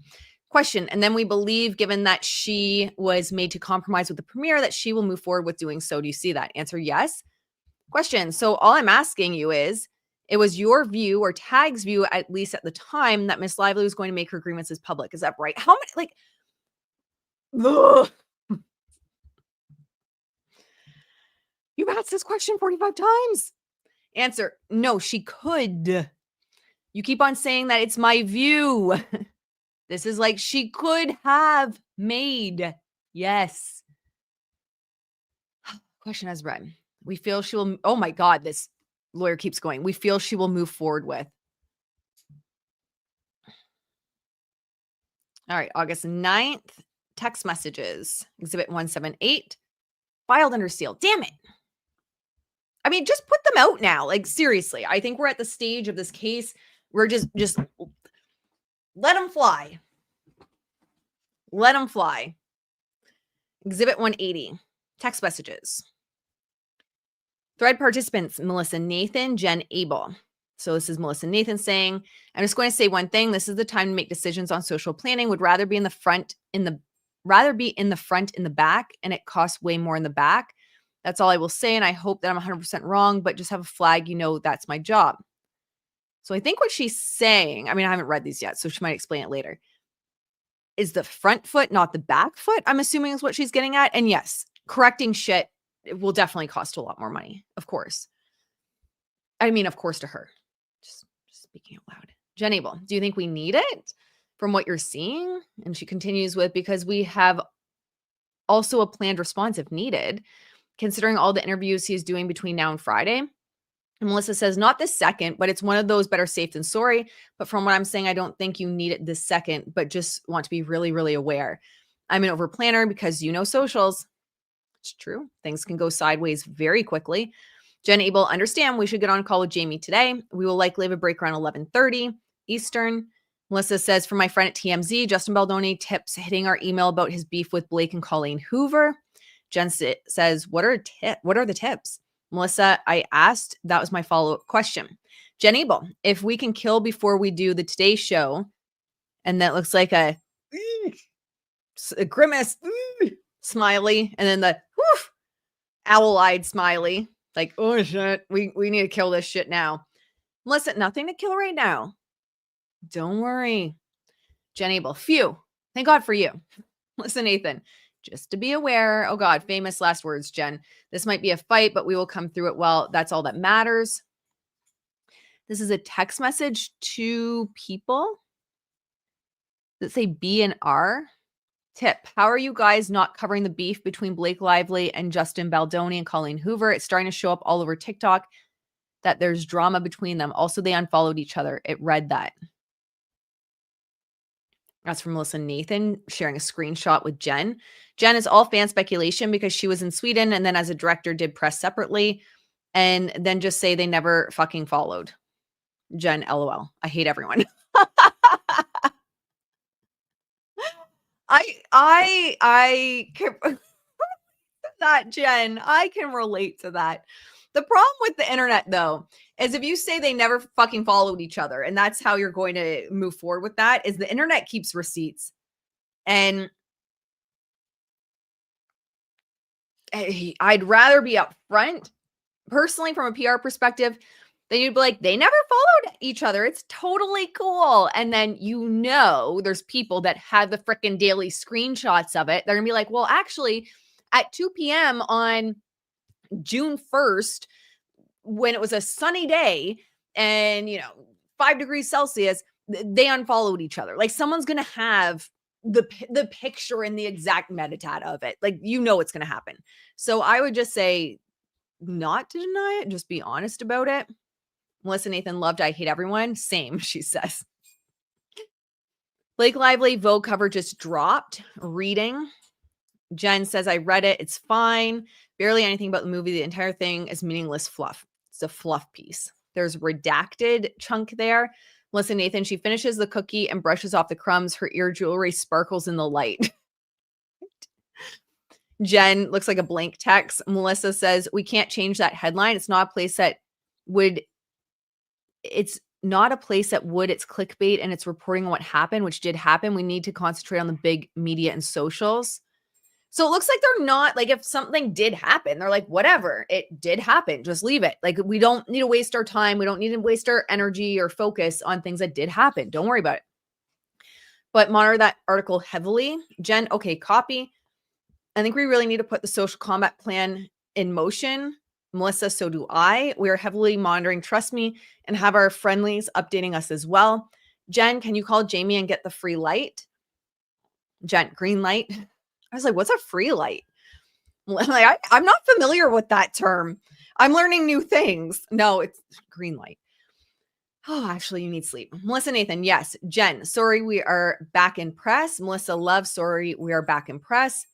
Question. And then we believe, given that she was made to compromise with the premiere, that she will move forward with doing so. Do you see that? Answer, yes. Question. So all I'm asking you is, it was your view or Tag's view, at least at the time, that Miss Lively was going to make her grievances public. Is that right? How many, like, ugh. You've asked this question 45 times. Answer, no, she could. You keep on saying that it's my view. This is like she could have made. Yes. Question as read. We feel she will, oh my God, this lawyer keeps going. We feel she will move forward with. All right, August 9th, text messages, Exhibit 178, filed under seal. Damn it. I mean, just put them out now. Like, seriously, I think we're at the stage of this case where just let them fly. Let them fly. Exhibit 180, text messages. Thread participants, Melissa Nathan, Jen Abel. So this is Melissa Nathan saying, I'm just going to say one thing. This is the time to make decisions on social planning. Would rather be in the front, in the back, and it costs way more in the back. That's all I will say, and I hope that I'm 100% wrong, but just have a flag, that's my job. So I think what she's saying, I mean, I haven't read these yet, so she might explain it later, is the front foot, not the back foot, I'm assuming is what she's getting at. And yes, correcting shit, it will definitely cost a lot more money, of course. I mean, of course to her. Just speaking out loud. Jen Abel, do you think we need it from what you're seeing? And she continues with, because we have also a planned response if needed, considering all the interviews he is doing between now and Friday. And Melissa says, not this second, but it's one of those better safe than sorry. But from what I'm saying, I don't think you need it this second, but just want to be really, really aware. I'm an over planner because socials. It's true. Things can go sideways very quickly. Jen Abel, understand we should get on a call with Jamie today. We will likely have a break around 11:30 Eastern. Melissa says, from my friend at TMZ, Justin Baldoni tips hitting our email about his beef with Blake and Colleen Hoover. Jen says, what are the tips? Melissa, I asked, that was my follow-up question. Jen Abel, if we can kill before we do the Today Show, and that looks like a grimace smiley, and then the owl-eyed smiley, like, oh shit, we need to kill this shit now. Melissa, nothing to kill right now. Don't worry. Jen Abel, phew. Thank God for you. Listen, Nathan, just to be aware. Oh God, famous last words, Jen. This might be a fight, but we will come through it well. That's all that matters. This is a text message to people that say B and R. Tip, how are you guys not covering the beef between Blake Lively and Justin Baldoni and Colleen Hoover? It's starting to show up all over TikTok that there's drama between them. Also, they unfollowed each other. It read that. That's from Melissa Nathan sharing a screenshot with Jen. Jen is all fan speculation because she was in Sweden and then as a director did press separately and then just say they never fucking followed. Jen, LOL. I hate everyone. I can that, Jen. I can relate to that. The problem with the internet, though, is if you say they never fucking followed each other, and that's how you're going to move forward with that, is the internet keeps receipts. And I'd rather be upfront, personally, from a PR perspective, then you'd be like, they never followed each other. It's totally cool. And then there's people that have the freaking daily screenshots of it. They're going to be like, well, actually, at 2 p.m. on June 1st, when it was a sunny day and, 5 degrees Celsius, they unfollowed each other. Like someone's going to have the picture and the exact metadata of it. Like, it's going to happen. So I would just say not to deny it. Just be honest about it. Melissa Nathan loved I hate everyone. Same, she says. Blake Lively Vogue cover just dropped. Reading. Jen says, I read it. It's fine. Barely anything about the movie. The entire thing is meaningless fluff. It's a fluff piece. There's redacted chunk there. Melissa Nathan, she finishes the cookie and brushes off the crumbs. Her ear jewelry sparkles in the light. Jen looks like a blank text. Melissa says, we can't change that headline. It's not a place that would. It's clickbait and it's reporting on what happened, which did happen. We need to concentrate on the big media and socials. So it looks like they're not like, if something did happen, they're like, whatever, it did happen. Just leave it. Like, we don't need to waste our time. We don't need to waste our energy or focus on things that did happen. Don't worry about it. But monitor that article heavily. Jen, okay, copy. I think we really need to put the social combat plan in motion. Melissa, so do I. We are heavily monitoring, trust me, and have our friendlies updating us as well. Jen, can you call Jamie and get the free light? Jen, green light. I was like, what's a free light? I'm not familiar with that term. I'm learning new things. No, it's green light. Oh, actually, you need sleep. Melissa Nathan, yes. Jen, sorry, we are back in press. Melissa loves, sorry, we are back in press.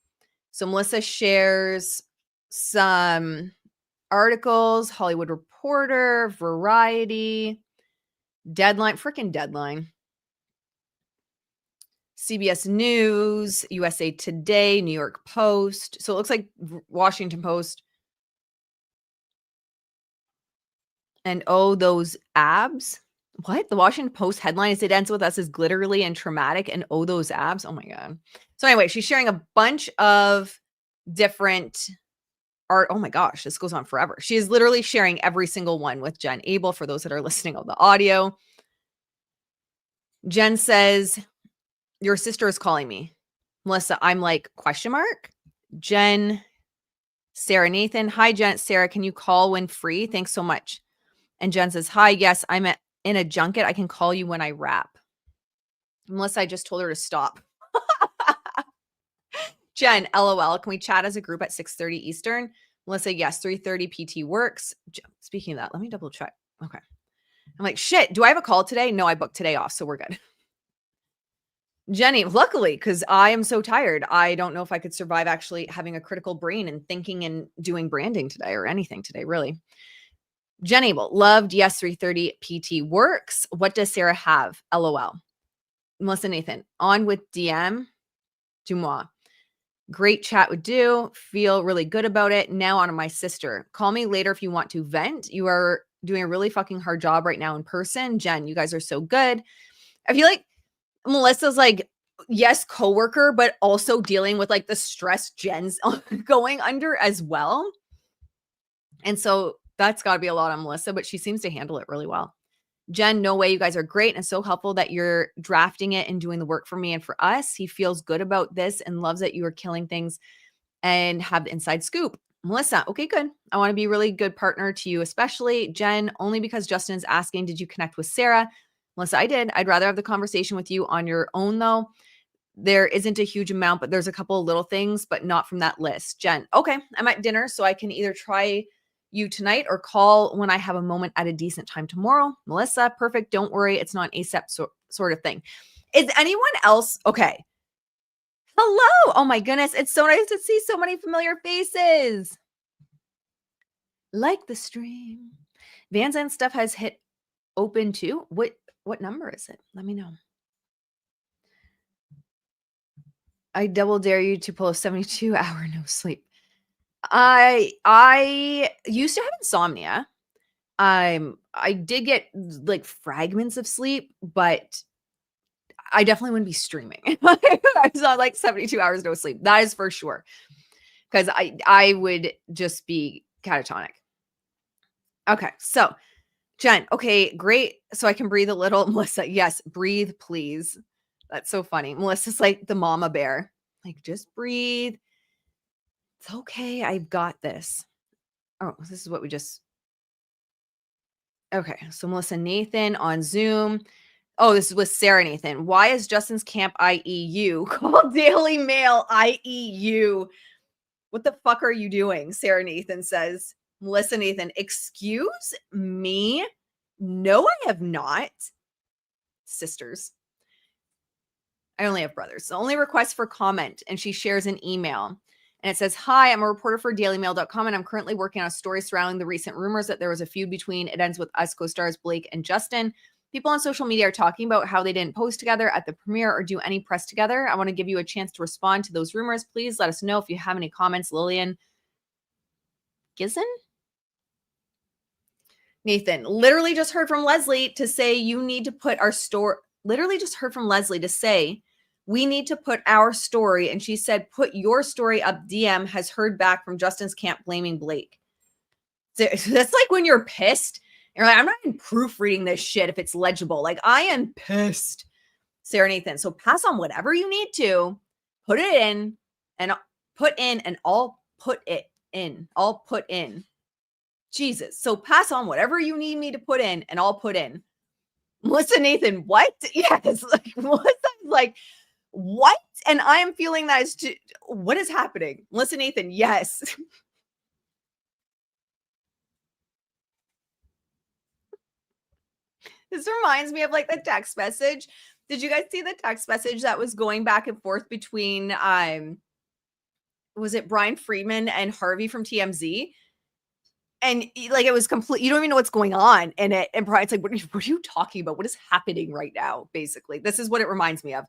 So Melissa shares some articles, Hollywood Reporter, Variety, Deadline, freaking Deadline, CBS News, USA Today, New York Post. So it looks like Washington Post. And those abs. What? The Washington Post headline is, it ends with us as glittery and traumatic, and those abs. Oh my God. So anyway, she's sharing a bunch of different art. Oh my gosh, this goes on forever. She is literally sharing every single one with Jen Abel for those that are listening on the audio. Jen says, your sister is calling me. Melissa, I'm like, question mark? Jen, Sarah Nathan. Hi, Jen. Sarah, can you call when free? Thanks so much. And Jen says, hi, yes, I'm in a junket. I can call you when I wrap. Melissa, I just told her to stop. Jen, LOL, can we chat as a group at 6:30 Eastern? Melissa, yes, 3:30 PT works. Speaking of that, let me double check. Okay. I'm like, shit, do I have a call today? No, I booked today off, so we're good. Jenny, luckily, because I am so tired. I don't know if I could survive actually having a critical brain and thinking and doing branding today or anything today, really. Jenny, loved, yes, 3:30 PT works. What does Sarah have? LOL. Melissa Nathan, on with DM. Du moi. Great chat would do. Feel really good about it. Now on to my sister. Call me later if you want to vent. You are doing a really fucking hard job right now in person. Jen, you guys are so good. I feel like Melissa's like, yes, coworker, but also dealing with like the stress Jen's going under as well. And so that's got to be a lot on Melissa, but she seems to handle it really well. Jen, no way. You guys are great and so helpful that you're drafting it and doing the work for me and for us. He feels good about this and loves that you are killing things and have the inside scoop. Melissa, okay, good. I want to be a really good partner to you, especially Jen, only because Justin is asking, did you connect with Sarah? Melissa, I did. I'd rather have the conversation with you on your own, though. There isn't a huge amount, but there's a couple of little things, but not from that list. Jen, okay, I'm at dinner, so I can either try you tonight or call when I have a moment at a decent time tomorrow. Melissa, perfect. Don't worry. It's not an ASAP sort of thing. Is anyone else okay? Hello. Oh my goodness. It's so nice to see so many familiar faces. Like the stream. Van Zandt stuff has hit open too. What number is it? Let me know. I double dare you to pull a 72-hour no sleep. I used to have insomnia. I did get like fragments of sleep, but I definitely wouldn't be streaming. I was on like 72 hours no sleep. That is for sure. Because I would just be catatonic. Okay, so Jen, okay, great. So I can breathe a little. Melissa, yes, breathe, please. That's so funny. Melissa's like the mama bear. Like, just breathe. It's okay. I've got this. Oh, this is what we just. Okay, so Melissa Nathan on Zoom. Oh, this is with Sarah Nathan. Why is Justin's camp IEU called Daily Mail IEU? What the fuck are you doing? Sarah Nathan says. Melissa Nathan, excuse me? No, I have not. Sisters. I only have brothers. The only request for comment, and she shares an email. And it says, hi, I'm a reporter for dailymail.com, and I'm currently working on a story surrounding the recent rumors that there was a feud between It Ends With Us co-stars Blake and Justin. People on social media are talking about how they didn't pose together at the premiere or do any press together. I want to give you a chance to respond to those rumors. Please let us know if you have any comments. Lillian Gizen? Nathan, literally just heard from Leslie to say you need to put our story. Literally just heard from Leslie to say we need to put our story. And she said, put your story up. DM has heard back from Justin's camp blaming Blake. So that's like when you're pissed. You're like, I'm not even proofreading this shit if it's legible. Like, I am pissed. Sarah Nathan. So pass on whatever you need to. Put it in and put in and I'll put it in. I'll put in. Jesus. So pass on whatever you need me to put in and I'll put in. Melissa Nathan, what? Yes. Like, Melissa's like, what? And I am feeling that is what is happening? Melissa Nathan, yes. This reminds me of like the text message. Did you guys see the text message that was going back and forth between was it Brian Friedman and Harvey from TMZ? And like it was complete, you don't even know what's going on in it. And Brian's like, what are you talking about? What is happening right now? Basically, this is what it reminds me of.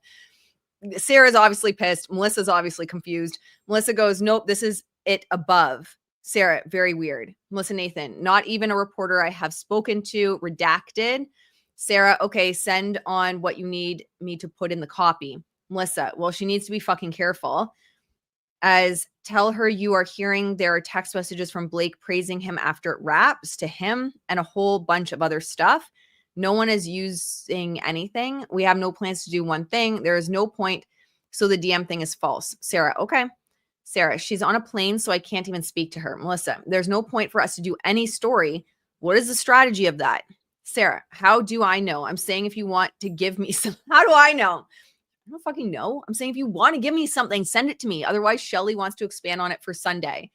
Sarah's obviously pissed. Melissa's obviously confused. Melissa goes, nope, this is it above. Sarah, very weird. Melissa Nathan, not even a reporter I have spoken to, redacted. Sarah, okay, send on what you need me to put in the copy. Melissa, well, she needs to be fucking careful. As tell her you are hearing there are text messages from Blake praising him after it wraps to him and a whole bunch of other stuff. No one is using anything. We have no plans to do one thing. There is no point. So the DM thing is false. Sarah, okay. Sarah, she's on a plane, so I can't even speak to her. Melissa, there's no point for us to do any story. What is the strategy of that? Sarah, how do I know? I'm saying if you want to give me some, how do I know? I don't fucking know. I'm saying if you want to give me something, send it to me. Otherwise, Shelly wants to expand on it for Sunday.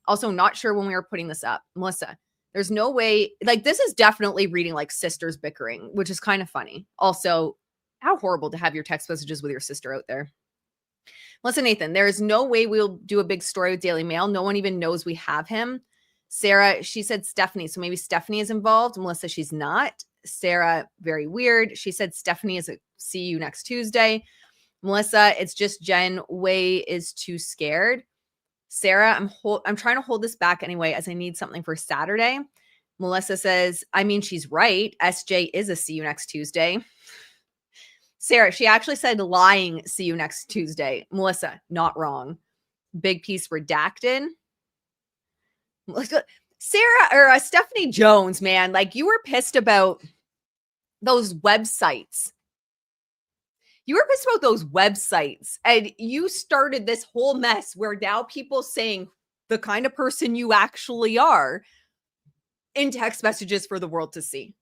Also, not sure when we were putting this up. Melissa, there's no way, like this is definitely reading like sisters bickering, which is kind of funny. Also, how horrible to have your text messages with your sister out there. Melissa Nathan, there is no way we'll do a big story with Daily Mail. No one even knows we have him. Sarah, she said Stephanie. So maybe Stephanie is involved. Melissa, she's not. Sarah, very weird. She said Stephanie is a see you next Tuesday. Melissa, it's just Jen Way is too scared. Sarah, I'm trying to hold this back anyway, as I need something for Saturday. Melissa says, I mean, she's right. SJ is a see you next Tuesday. Sarah, she actually said lying, see you next Tuesday. Melissa, not wrong. Big piece redacted. Sarah or Stephanie Jones, man, like you were pissed about those websites. You were pissed about those websites and you started this whole mess where now people saying the kind of person you actually are in text messages for the world to see.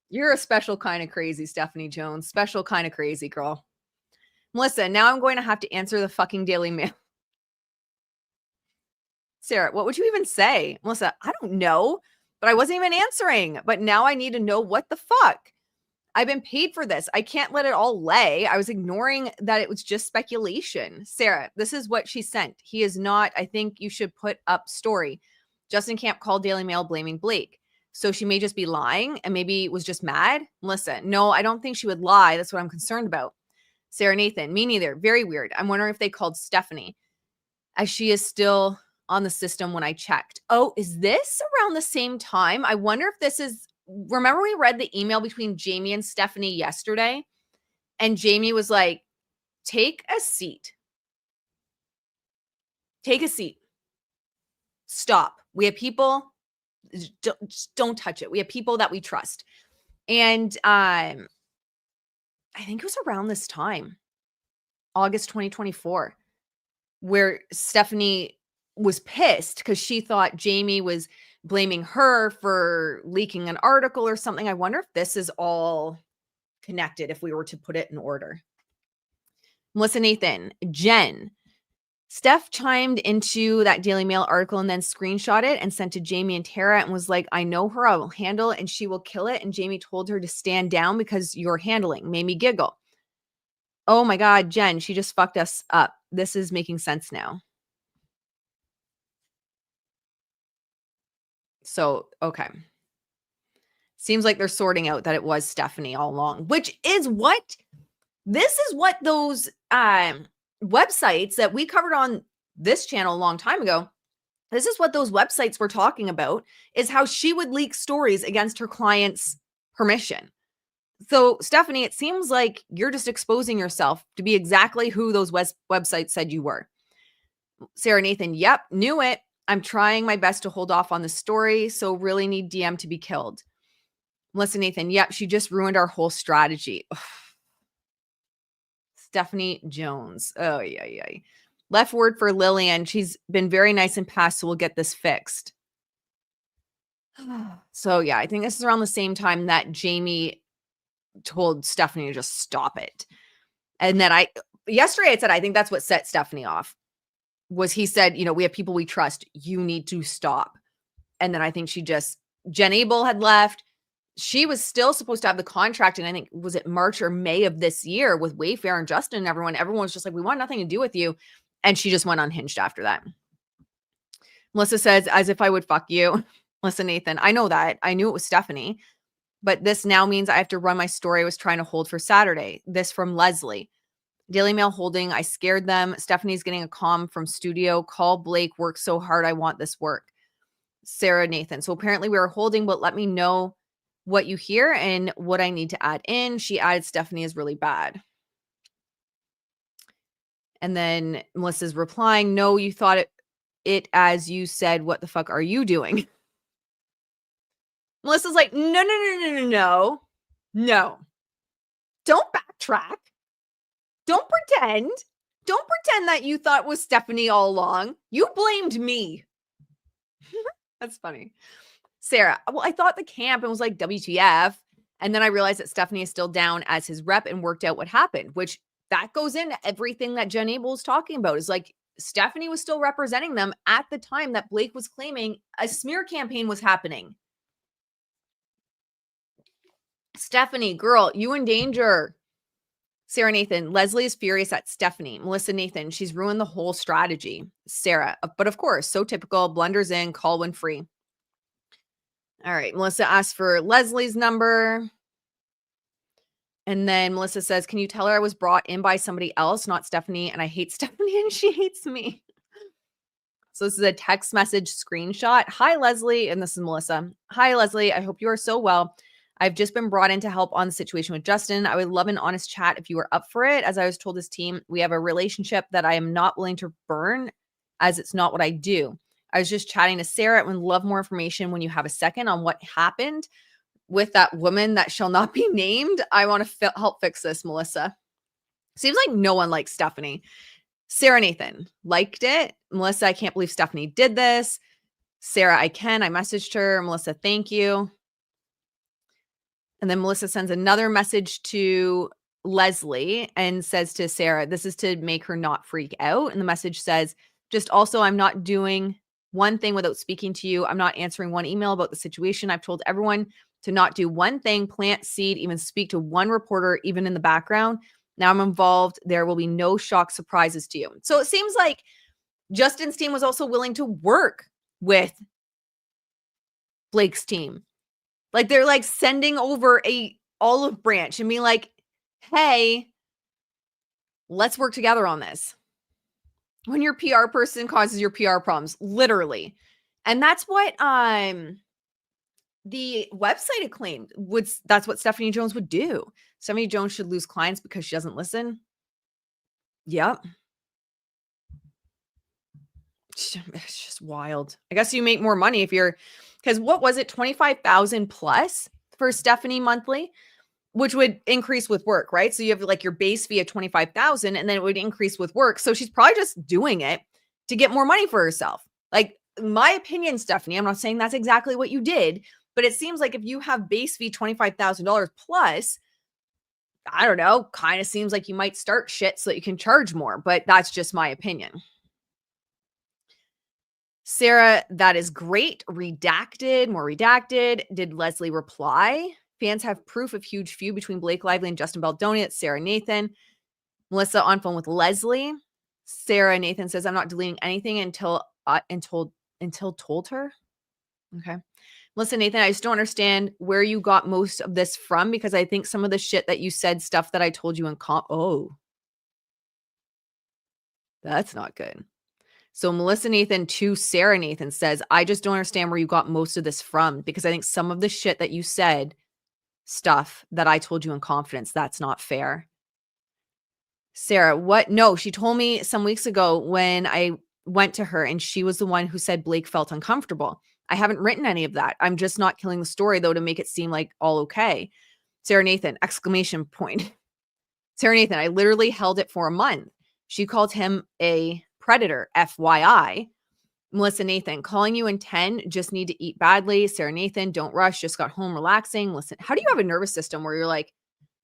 You're a special kind of crazy, Stephanie Jones. Special kind of crazy, girl. Melissa, now I'm going to have to answer the fucking Daily Mail. Sarah, what would you even say? Melissa, I don't know, but I wasn't even answering. But now I need to know what the fuck. I've been paid for this. I can't let it all lay. I was ignoring that it was just speculation. Sarah, this is what she sent. He is not. I think you should put up story. Justin Camp called Daily Mail blaming Blake. So she may just be lying and maybe was just mad. Melissa, no, I don't think she would lie. That's what I'm concerned about. Sarah Nathan, me neither. Very weird. I'm wondering if they called Stephanie, as she is still on the system when I checked. Oh, is this around the same time? I wonder if this is, remember we read the email between Jamie and Stephanie yesterday? And Jamie was like, take a seat. Take a seat. Stop. We have people, just don't touch it. We have people that we trust. And I think it was around this time, August 2024, where Stephanie was pissed because she thought Jamie was blaming her for leaking an article or something. I wonder if this is all connected, if we were to put it in order. Melissa Nathan, Jen, Steph chimed into that Daily Mail article and then screenshot it and sent to Jamie and Tara and was like, I know her, I will handle it and she will kill it. And Jamie told her to stand down because you're handling. Made me giggle. Oh my God, Jen, she just fucked us up. This is making sense now. So, okay. Seems like they're sorting out that it was Stephanie all along, which is what, this is what those websites that we covered on this channel a long time ago, this is what those websites were talking about, is how she would leak stories against her client's permission. So, Stephanie, it seems like you're just exposing yourself to be exactly who those websites said you were. Sarah Nathan, yep, knew it. I'm trying my best to hold off on the story, so really need DM to be killed. Melissa Nathan, yep, she just ruined our whole strategy. Ugh. Stephanie Jones. Oh, yeah. Left word for Lillian. She's been very nice in past, so we'll get this fixed. So, yeah, I think this is around the same time that Jamie told Stephanie to just stop it. And then yesterday I said, I think that's what set Stephanie off, was he said, we have people we trust. You need to stop. And then I think Jen Abel had left. She was still supposed to have the contract. And I think, was it March or May of this year with Wayfair and Justin and everyone? Everyone was just like, we want nothing to do with you. And she just went unhinged after that. Melissa says, as if I would fuck you. Melissa Nathan, I know that. I knew it was Stephanie. But this now means I have to run my story I was trying to hold for Saturday. This from Leslie. Daily Mail holding. I scared them. Stephanie's getting a comm from studio. Call Blake. Work so hard. I want this work. Sarah Nathan. So apparently we were holding, but let me know what you hear and what I need to add in. She added Stephanie is really bad. And then Melissa's replying, no, you thought it as you said, what the fuck are you doing? Melissa's like, no. Don't backtrack. Don't pretend. Don't pretend that you thought it was Stephanie all along. You blamed me. That's funny. Sarah, well, I thought the camp and was like, WTF. And then I realized that Stephanie is still down as his rep and worked out what happened, which that goes into everything that Jen Abel is talking about, is like Stephanie was still representing them at the time that Blake was claiming a smear campaign was happening. Stephanie, girl, you in danger. Sarah Nathan, Leslie is furious at Stephanie. Melissa Nathan, she's ruined the whole strategy. Sarah, but of course, so typical, blunders in, call when free. All right, Melissa asked for Leslie's number. And then Melissa says, can you tell her I was brought in by somebody else, not Stephanie, and I hate Stephanie and she hates me. So this is a text message screenshot. Hi, Leslie. And this is Melissa. Hi, Leslie. I hope you are so well. I've just been brought in to help on the situation with Justin. I would love an honest chat if you were up for it. As I was told his team, we have a relationship that I am not willing to burn as it's not what I do. I was just chatting to Sarah and would love more information when you have a second on what happened with that woman that shall not be named. I want to help fix this, Melissa. Seems like no one likes Stephanie. Sarah Nathan liked it. Melissa, I can't believe Stephanie did this. Sarah, I can. I messaged her. Melissa, thank you. And then Melissa sends another message to Leslie and says to Sarah, this is to make her not freak out. And the message says, just also, I'm not doing one thing without speaking to you. I'm not answering one email about the situation. I've told everyone to not do one thing, plant seed, even speak to one reporter, even in the background. Now I'm involved. There will be no shock surprises to you. So it seems like Justin's team was also willing to work with Blake's team. Like they're like sending over a olive branch and being like, hey, let's work together on this. When your PR person causes your PR problems, literally. And that's what the website had claimed. That's what Stephanie Jones would do. Stephanie Jones should lose clients because she doesn't listen. Yep. It's just wild. I guess you make more money if you're, because what was it, 25,000 plus for Stephanie monthly, which would increase with work, right? So you have like your base fee of 25,000 and then it would increase with work. So she's probably just doing it to get more money for herself. Like my opinion, Stephanie, I'm not saying that's exactly what you did, but it seems like if you have base fee $25,000 plus, I don't know, kind of seems like you might start shit so that you can charge more, but that's just my opinion. Sarah, that is great. Redacted, more redacted. Did Leslie reply? Fans have proof of huge feud between Blake Lively and Justin Baldoni. It's Sarah Nathan. Melissa on phone with Leslie. Sarah Nathan says, I'm not deleting anything until told her. Okay. Melissa Nathan, I just don't understand where you got most of this from because I think some of the shit that you said, stuff that I told you in oh, that's not good. So Melissa Nathan to Sarah Nathan says, I just don't understand where you got most of this from because I think some of the shit that you said, stuff that I told you in confidence, that's not fair. Sarah, what? No, she told me some weeks ago when I went to her and she was the one who said Blake felt uncomfortable. I haven't written any of that. I'm just not killing the story though to make it seem like all okay. Sarah Nathan, exclamation point. Sarah Nathan, I literally held it for a month. She called him a predator, FYI. Melissa Nathan, calling you in 10, just need to eat badly. Sarah Nathan, don't rush, just got home relaxing. Listen, how do you have a nervous system where you're like,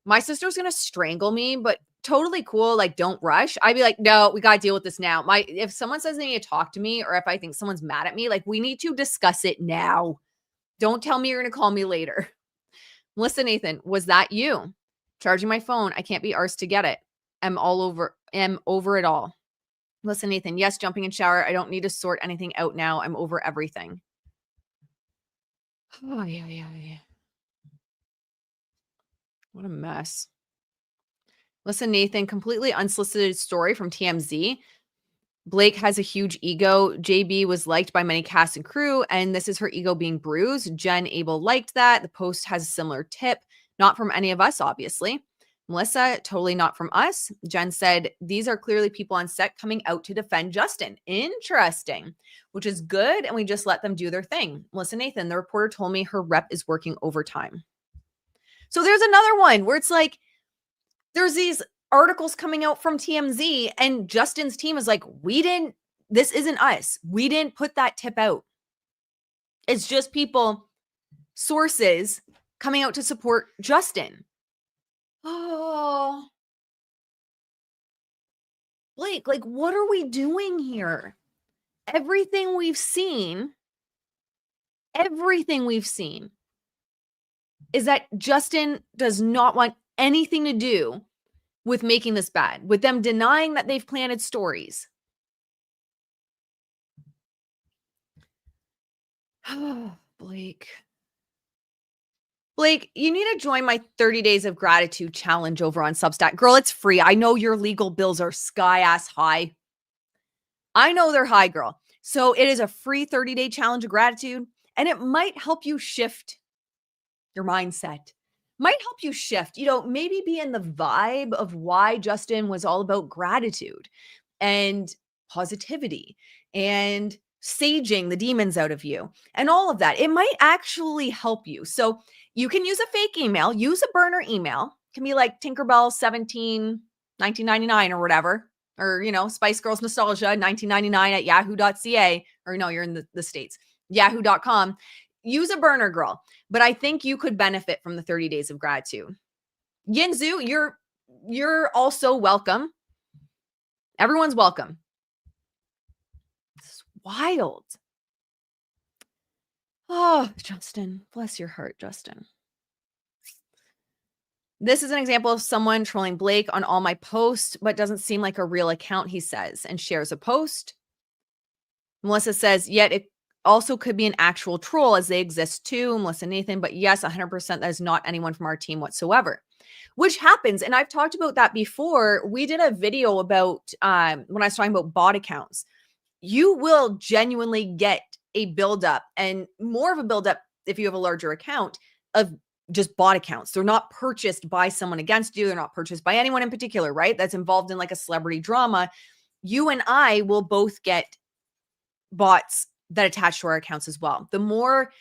my sister's going to strangle me, but totally cool, like don't rush? I'd be like, no, we got to deal with this now. If someone says they need to talk to me or if I think someone's mad at me, like we need to discuss it now. Don't tell me you're going to call me later. Melissa Nathan, was that you? Charging my phone. I can't be arsed to get it. Am over it all. Listen, Nathan, yes, jumping in shower. I don't need to sort anything out now. I'm over everything. Oh, yeah. What a mess. Listen, Nathan, completely unsolicited story from TMZ. Blake has a huge ego. JB was liked by many cast and crew, and this is her ego being bruised. Jen Abel liked that. The post has a similar tip, not from any of us, obviously. Melissa, totally not from us. Jen said, these are clearly people on set coming out to defend Justin. Interesting, which is good. And we just let them do their thing. Melissa Nathan, the reporter told me her rep is working overtime. So there's another one where it's like, there's these articles coming out from TMZ and Justin's team is like, this isn't us. We didn't put that tip out. It's just people, sources coming out to support Justin. Oh, Blake, like, what are we doing here? Everything we've seen is that Justin does not want anything to do with making this bad, with them denying that they've planted stories. Blake. Blake, you need to join my 30 days of gratitude challenge over on Substack. Girl, it's free. I know your legal bills are sky ass high. I know they're high, girl. So it is a free 30-day challenge of gratitude, and it might help you shift your mindset. Might help you shift, maybe be in the vibe of why Justin was all about gratitude and positivity and saging the demons out of you and all of that. It might actually help you. So you can use a fake email, use a burner email. It can be like Tinkerbell17, 1999 or whatever. Or, Spice Girls Nostalgia, 1999 at yahoo.ca. Or no, you're in the States, yahoo.com. Use a burner, girl. But I think you could benefit from the 30 days of gratitude. Yinzu, you're also welcome. Everyone's welcome. It's wild. Oh, Justin, bless your heart, Justin. This is an example of someone trolling Blake on all my posts, but doesn't seem like a real account, he says, and shares a post. Melissa says, yet it also could be an actual troll as they exist too. Melissa Nathan, but yes, 100% that is not anyone from our team whatsoever, which happens. And I've talked about that before. We did a video about when I was talking about bot accounts. You will genuinely get a buildup, and more of a buildup if you have a larger account, of just bot accounts. They're not purchased by someone against you. They're not purchased by anyone in particular, right? That's involved in like a celebrity drama. You and I will both get bots that attach to our accounts as well. The more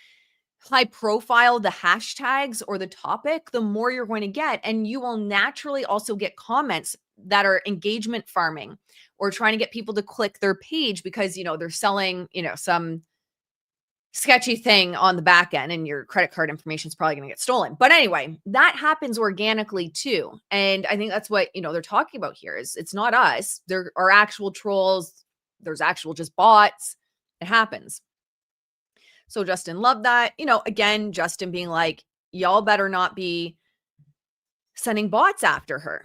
high profile the hashtags or the topic, the more you're going to get. And you will naturally also get comments that are engagement farming or trying to get people to click their page because, they're selling, some sketchy thing on the back end, and your credit card information is probably going to get stolen. But anyway, that happens organically too. And I think that's what, they're talking about here is it's not us. There are actual trolls. There's actual just bots. It happens. So Justin loved that. Again, Justin being like, y'all better not be sending bots after her.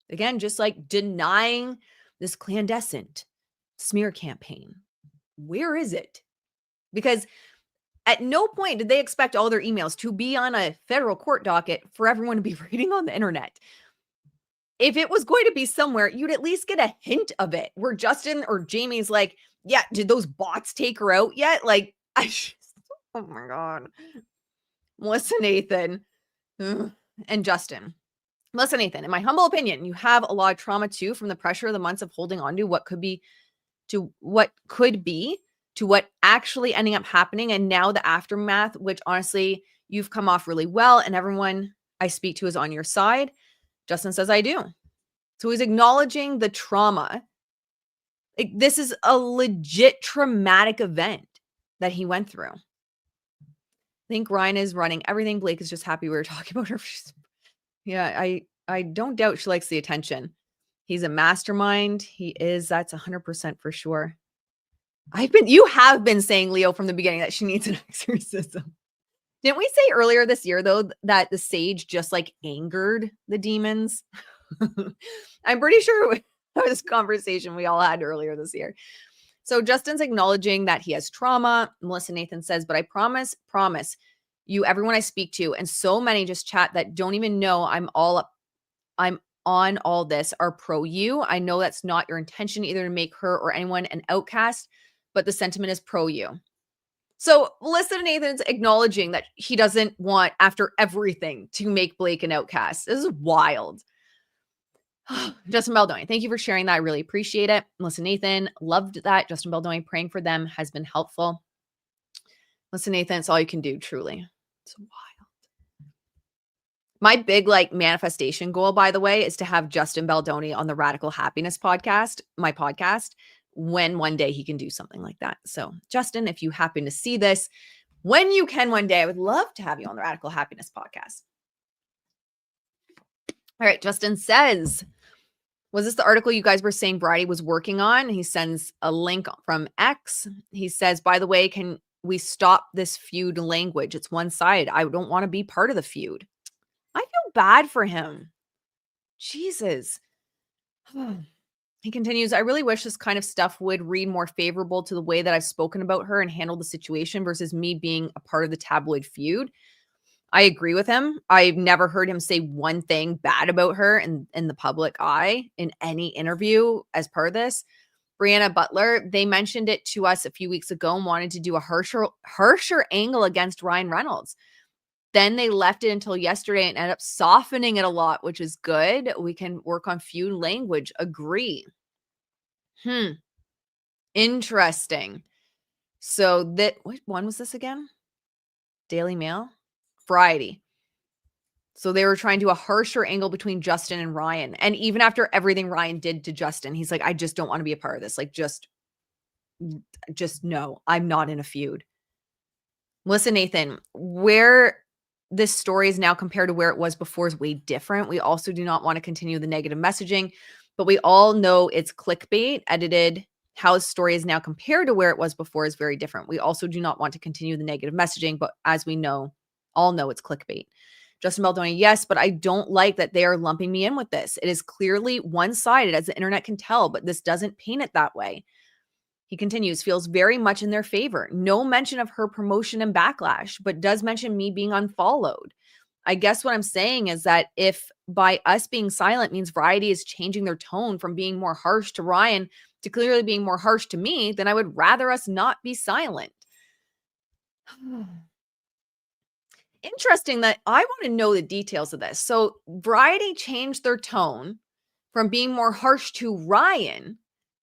Again, just like denying this clandestine smear campaign. Where is it? Because at no point did they expect all their emails to be on a federal court docket for everyone to be reading on the internet. If it was going to be somewhere, you'd at least get a hint of it where Justin or Jamie's like, yeah, did those bots take her out yet? Like, oh my God. Melissa Nathan and Justin. Melissa Nathan, in my humble opinion, you have a lot of trauma too from the pressure of the months of holding on to what could be to what actually ending up happening. And now the aftermath, which honestly, you've come off really well. And everyone I speak to is on your side. Justin says, I do. So he's acknowledging the trauma. This is a legit traumatic event that he went through. I think Ryan is running everything. Blake is just happy we were talking about her. Yeah, I don't doubt she likes the attention. He's a mastermind. He is. That's 100% for sure. You have been saying, Leo, from the beginning that she needs an exorcism. Didn't we say earlier this year, though, that the sage just like angered the demons? I'm pretty sure that was a conversation we all had earlier this year. So Justin's acknowledging that he has trauma. Melissa Nathan says, but I promise you, everyone I speak to, and so many just chat that don't even know I'm on all this are pro you. I know that's not your intention either to make her or anyone an outcast, but the sentiment is pro you. So Melissa Nathan's acknowledging that he doesn't want, after everything, to make Blake an outcast. This is wild. Justin Baldoni, thank you for sharing that. I really appreciate it. Melissa Nathan, loved that. Justin Baldoni, praying for them has been helpful. Melissa Nathan, it's all you can do, truly. It's wild. My big manifestation goal, by the way, is to have Justin Baldoni on the Radical Happiness podcast, my podcast, when one day he can do something like that. So Justin, if you happen to see this, when you can one day, I would love to have you on the Radical Happiness podcast. All right. Justin says, was this the article you guys were saying Bridie was working on? He sends a link from X. He says, by the way, can we stop this feud language? It's one side. I don't want to be part of the feud. I feel bad for him. Jesus. He continues, I really wish this kind of stuff would read more favorable to the way that I've spoken about her and handled the situation versus me being a part of the tabloid feud. I agree with him. I've never heard him say one thing bad about her in the public eye in any interview as part of this. Brianna Butler, they mentioned it to us a few weeks ago and wanted to do a harsher angle against Ryan Reynolds. Then they left it until yesterday and ended up softening it a lot, which is good. We can work on feud language. Agree. Interesting. So what one was this again? Daily Mail? Friday. So they were trying to do a harsher angle between Justin and Ryan. And even after everything Ryan did to Justin, he's like, I just don't want to be a part of this. Like, just no, I'm not in a feud. Listen, Nathan, where this story is now compared to where it was before is way different. We also do not want to continue the negative messaging, but we all know it's clickbait edited. How the story is now compared to where it was before is very different. We also do not want to continue the negative messaging, but as we all know it's clickbait. Justin Baldoni, yes, but I don't like that they are lumping me in with this. It is clearly one-sided, as the internet can tell, but this doesn't paint it that way. He continues, feels very much in their favor. No mention of her promotion and backlash, but does mention me being unfollowed. I guess what I'm saying is that if by us being silent means Variety is changing their tone from being more harsh to Ryan to clearly being more harsh to me, then I would rather us not be silent. Interesting that I want to know the details of this. So Variety changed their tone from being more harsh to Ryan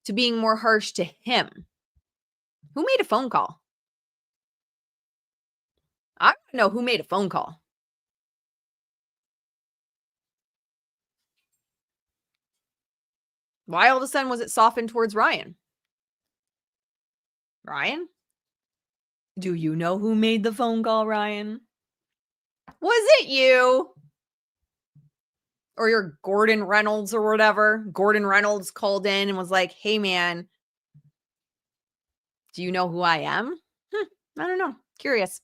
to being more harsh to him. Who made a phone call? I want to know who made a phone call. Why all of a sudden was it softened towards Ryan? Ryan? Do you know who made the phone call, Ryan? Was it you? Or your Gordon Reynolds or whatever? Gordon Reynolds called in and was like, hey, man, do you know who I am? I don't know. Curious.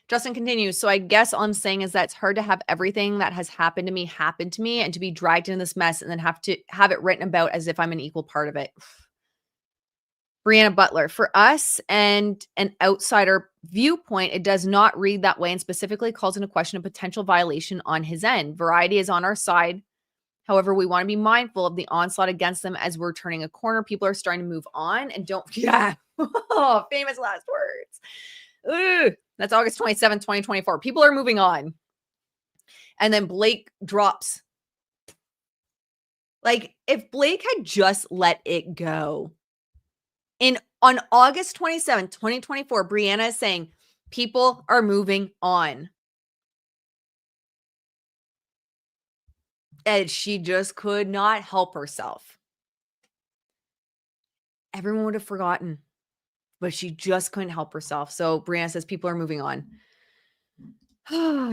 Justin continues. So I guess all I'm saying is that it's hard to have everything that has happened to me happen to me and to be dragged into this mess and then have to have it written about as if I'm an equal part of it. Brianna Butler, for us and an outsider viewpoint, it does not read that way and specifically calls into question a potential violation on his end. Variety is on our side. However, we want to be mindful of the onslaught against them as we're turning a corner. People are starting to move on and famous last words. Ugh. That's August 27th, 2024. People are moving on. And then Blake drops. Like, if Blake had just let it go. On August 27th, 2024, Brianna is saying, people are moving on. And she just could not help herself. Everyone would have forgotten. But she just couldn't help herself. So Brianna says people are moving on.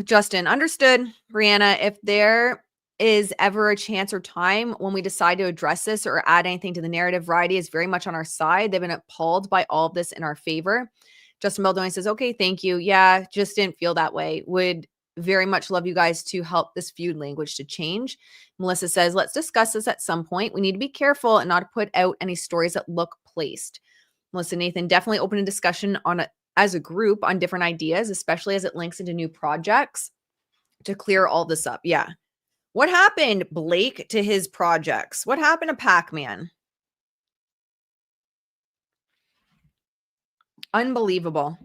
Justin, understood. Brianna, if there is ever a chance or time when we decide to address this or add anything to the narrative, Variety is very much on our side. They've been appalled by all of this in our favor. Justin Baldoni says, okay, thank you. Yeah, just didn't feel that way. Would very much love you guys to help this feud language to change. Melissa says, let's discuss this at some point. We need to be careful and not put out any stories that look placed. Melissa, Nathan, definitely open a discussion as a group on different ideas, especially as it links into new projects to clear all this up. Yeah. What happened, Blake, to his projects? What happened to Pac-Man? Unbelievable.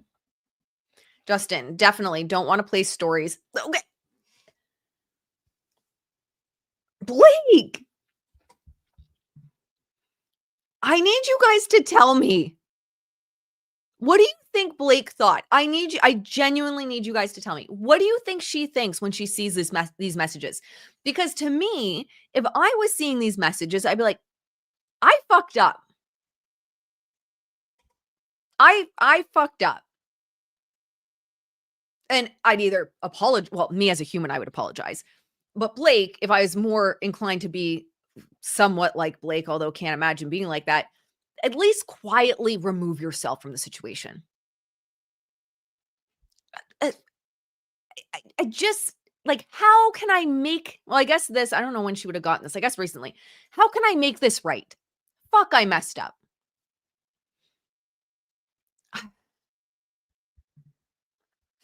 Justin, definitely don't want to place stories. Okay. Blake, I need you guys to tell me. What do you think Blake thought? I genuinely need you guys to tell me. What do you think she thinks when she sees these messages? Because to me, if I was seeing these messages, I'd be like, I fucked up. I fucked up. And I'd either apologize. Well, me as a human, I would apologize. But Blake, if I was more inclined to be somewhat like Blake, although can't imagine being like that, at least quietly remove yourself from the situation. I just, like, how can I make, well, I guess this, I don't know when she would have gotten this, I guess recently. How can I make this right? fuck, I messed up.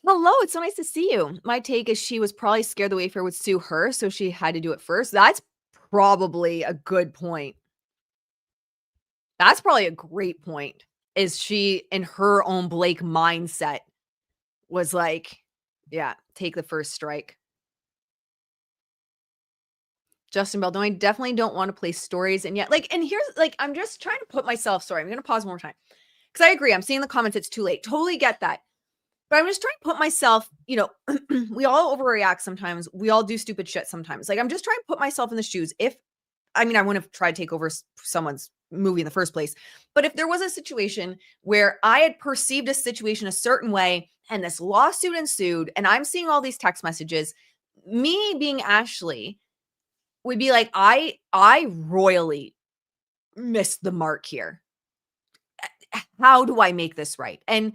Hello, it's so nice to see you. My take is she was probably scared the Wayfair would sue her, so she had to do it first. That's probably a good point. That's probably a great point. Is she in her own Blake mindset was like, yeah, take the first strike. Justin Baldoni, definitely don't want to play stories. And yet, like, and here's like, I'm just trying to put myself, sorry, I'm going to pause one more time. Because I agree. I'm seeing the comments, it's too late. Totally get that. But I'm just trying to put myself, you know, we all overreact sometimes. We all do stupid shit sometimes. Like, I'm just trying to put myself in the shoes. I wouldn't have tried to take over someone's movie in the first place. But if there was a situation where I had perceived a situation a certain way and this lawsuit ensued and I'm seeing all these text messages, me being Ashley would be like, I royally missed the mark here. How do I make this right? And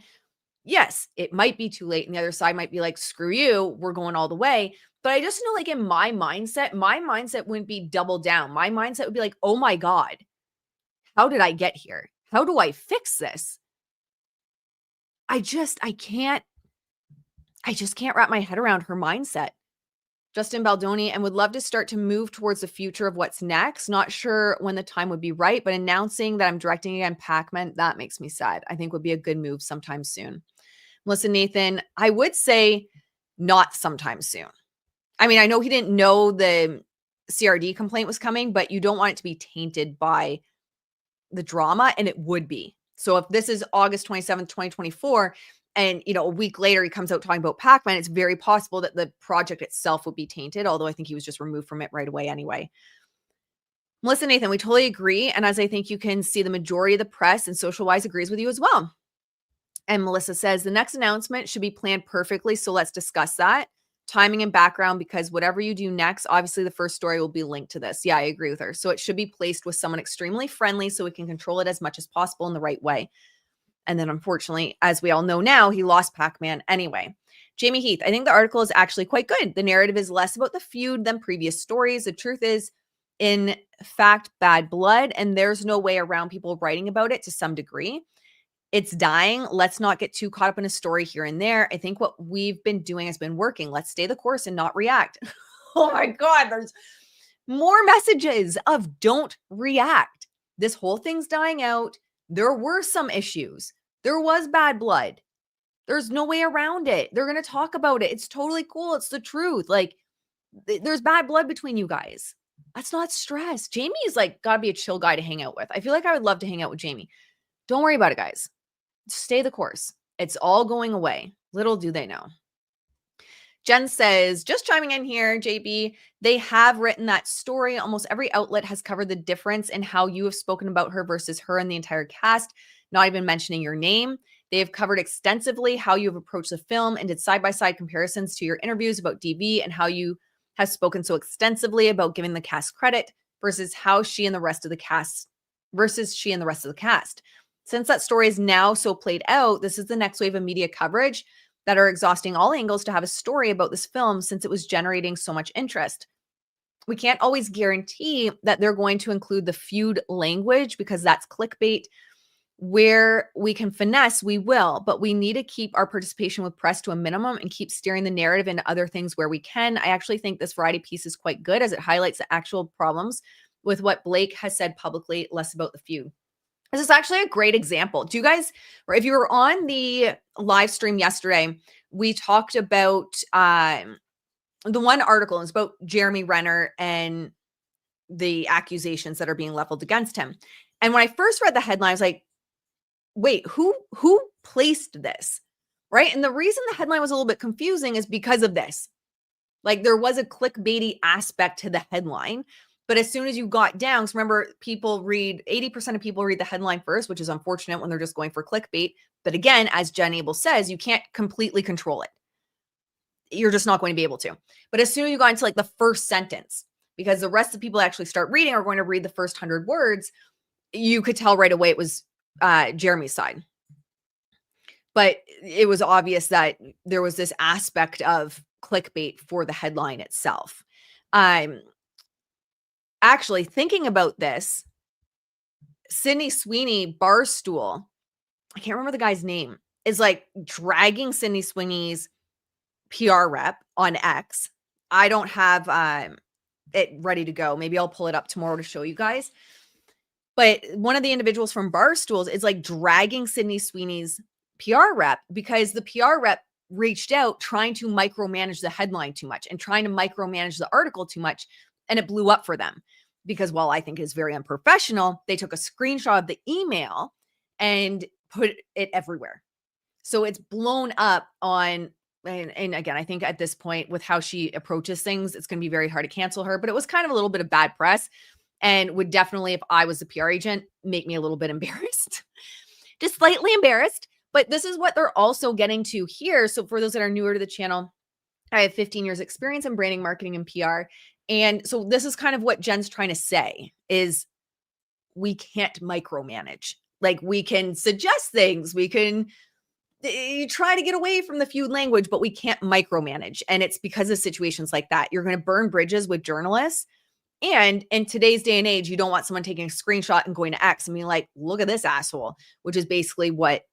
yes, it might be too late. And the other side might be like, screw you, we're going all the way. But I just know, like, in my mindset wouldn't be double down. My mindset would be like, oh my God, how did I get here? How do I fix this? I just can't wrap my head around her mindset. Justin Baldoni, and would love to start to move towards the future of what's next. Not sure when the time would be right, but announcing that I'm directing again Pac-Man, that makes me sad. I think would be a good move sometime soon. Melissa Nathan, I would say not sometime soon. I mean, I know he didn't know the CRD complaint was coming, but you don't want it to be tainted by the drama, and it would be. So if this is August 27th, 2024, and, you know, a week later he comes out talking about Pac-Man, it's very possible that the project itself would be tainted, although I think he was just removed from it right away anyway. Melissa Nathan, we totally agree. And as I think you can see, the majority of the press and Social Wise agrees with you as well. And Melissa says, the next announcement should be planned perfectly. So let's discuss that. Timing and background, because whatever you do next, obviously the first story will be linked to this. Yeah, I agree with her. So it should be placed with someone extremely friendly so we can control it as much as possible in the right way. And then unfortunately, as we all know now, he lost Pac-Man anyway. Jamie Heath, I think the article is actually quite good. The narrative is less about the feud than previous stories. The truth is, in fact, bad blood, and there's no way around people writing about it to some degree. It's dying. Let's not get too caught up in a story here and there. I think what we've been doing has been working. Let's stay the course and not react. Oh my God, there's more messages of don't react. This whole thing's dying out. There were some issues. There was bad blood. There's no way around it. They're going to talk about it. It's totally cool. It's the truth. Like, there's bad blood between you guys. Let's not stress. Jamie's like, got to be a chill guy to hang out with. I feel like I would love to hang out with Jamie. Don't worry about it, guys. Stay the course. It's all going away. Little do they know. Jen says, just chiming in here, JB, they have written that story. Almost every outlet has covered the difference in how you have spoken about her versus her and the entire cast, not even mentioning your name. They have covered extensively how you have approached the film and did side-by-side comparisons to your interviews about DV and how you have spoken so extensively about giving the cast credit versus she and the rest of the cast. Since that story is now so played out, this is the next wave of media coverage that are exhausting all angles to have a story about this film since it was generating so much interest. We can't always guarantee that they're going to include the feud language because that's clickbait. Where we can finesse, we will, but we need to keep our participation with press to a minimum and keep steering the narrative into other things where we can. I actually think this variety piece is quite good as it highlights the actual problems with what Blake has said publicly, less about the feud. This is actually a great example. Do you guys, or if you were on the live stream yesterday, we talked about the one article is about Jeremy Renner and the accusations that are being leveled against him. And when I first read the headline, I was like, wait, who placed this? Right? And the reason the headline was a little bit confusing is because of this. Like, there was a clickbaity aspect to the headline. But as soon as you got down, because remember, 80% of people read the headline first, which is unfortunate when they're just going for clickbait. But again, as Jen Abel says, you can't completely control it. You're just not going to be able to. But as soon as you got into like the first sentence, because the rest of the people that actually start reading are going to read the first 100 words, you could tell right away it was Jeremy's side. But it was obvious that there was this aspect of clickbait for the headline itself. Actually thinking about this, Sydney Sweeney Barstool, I can't remember the guy's name, is like dragging Sydney Sweeney's PR rep on X. I don't have it ready to go. Maybe I'll pull it up tomorrow to show you guys. But one of the individuals from Barstools is like dragging Sydney Sweeney's PR rep because the PR rep reached out trying to micromanage the headline too much and trying to micromanage the article too much. And it blew up for them because while I think is very unprofessional, they took a screenshot of the email and put it everywhere. So it's blown up on, and again, I think at this point with how she approaches things, it's going to be very hard to cancel her, but it was kind of a little bit of bad press and would definitely, if I was the PR agent, make me a little bit embarrassed, just slightly embarrassed. But this is what they're also getting to here. So for those that are newer to the channel, I have 15 years experience in branding, marketing, and PR. And so this is kind of what Jen's trying to say is we can't micromanage. Like we can suggest things, we can try to get away from the feud language, but we can't micromanage. And it's because of situations like that. You're going to burn bridges with journalists. And in today's day and age, you don't want someone taking a screenshot and going to X and being like, look at this asshole, which is basically what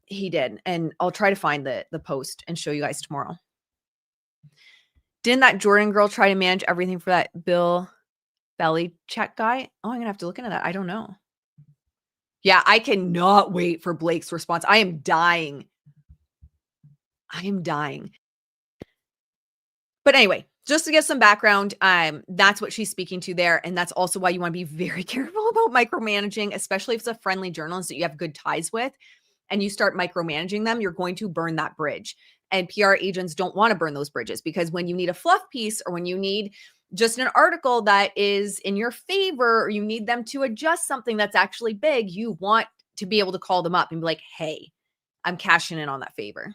he did. And I'll try to find the post and show you guys tomorrow. Didn't that Jordan girl try to manage everything for that Bill Belichick guy? Oh, I'm going to have to look into that. I don't know. Yeah, I cannot wait for Blake's response. I am dying. But anyway, just to give some background, that's what she's speaking to there. And that's also why you want to be very careful about micromanaging, especially if it's a friendly journalist that you have good ties with and you start micromanaging them, you're going to burn that bridge. And PR agents don't want to burn those bridges because when you need a fluff piece or when you need just an article that is in your favor or you need them to adjust something that's actually big, you want to be able to call them up and be like, hey, I'm cashing in on that favor.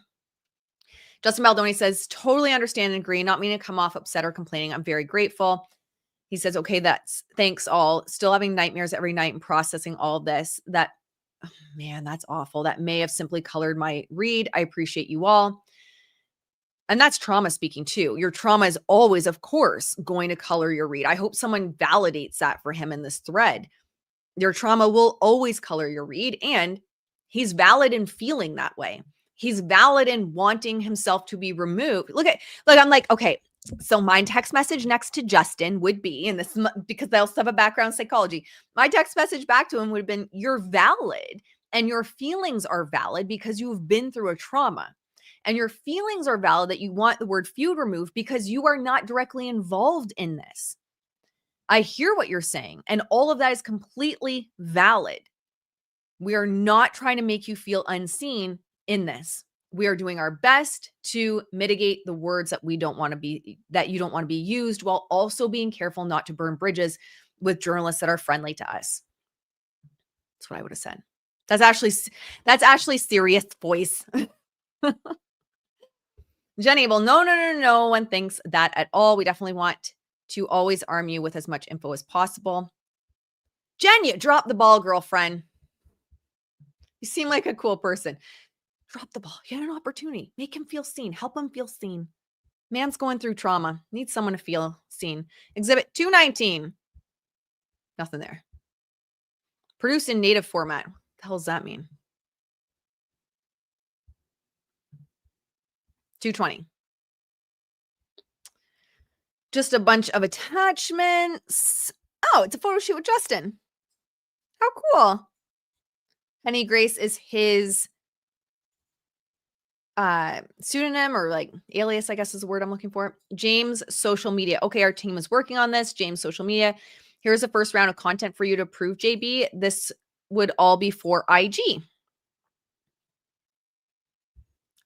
Justin Baldoni says, totally understand and agree. Not meaning to come off upset or complaining. I'm very grateful. He says, okay, that's thanks all. Still having nightmares every night and processing all this. That, oh, man, that's awful. That may have simply colored my read. I appreciate you all. And that's trauma speaking too. Your trauma is always, of course, going to color your read. I hope someone validates that for him in this thread. Your trauma will always color your read. And he's valid in feeling that way. He's valid in wanting himself to be removed. Look, I'm like, okay, so my text message next to Justin would be, and this because they also have a background in psychology, my text message back to him would have been, you're valid and your feelings are valid because you've been through a trauma. And your feelings are valid that you want the word feud removed because you are not directly involved in this. I hear what you're saying, and all of that is completely valid. We are not trying to make you feel unseen in this. We are doing our best to mitigate the words that you don't want to be used while also being careful not to burn bridges with journalists that are friendly to us. That's what I would have said. That's actually serious voice. Jenny, well, no one thinks that at all. We definitely want to always arm you with as much info as possible. Jen, you drop the ball, girlfriend. You seem like a cool person. Drop the ball. You had an opportunity. Make him feel seen. Help him feel seen. Man's going through trauma. Needs someone to feel seen. Exhibit 219. Nothing there. Produced in native format. What the hell does that mean? 220. Just a bunch of attachments. Oh, it's a photo shoot with Justin. How cool. Penny Grace is his pseudonym or like alias, I guess is the word I'm looking for. James social media. Okay, our team is working on this. James social media. Here's the first round of content for you to approve, JB. This would all be for IG.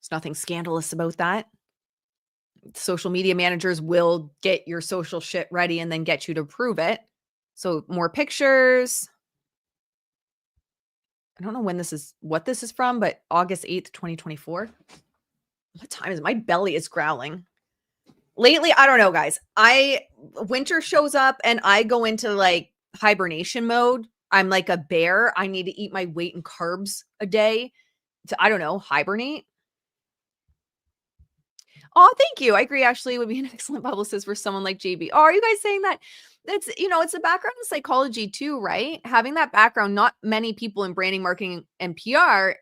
There's nothing scandalous about that. Social media managers will get your social shit ready and then get you to approve it. So more pictures. I don't know what this is from, but August 8th, 2024. What time is it? My belly is growling. Lately, I don't know, guys. Winter shows up and I go into like hibernation mode. I'm like a bear. I need to eat my weight in carbs a day to, I don't know, hibernate. Oh, thank you. I agree. Ashley would be an excellent publicist for someone like JB. Oh, are you guys saying that? It's, it's a background in psychology too, right? Having that background, not many people in branding, marketing, and PR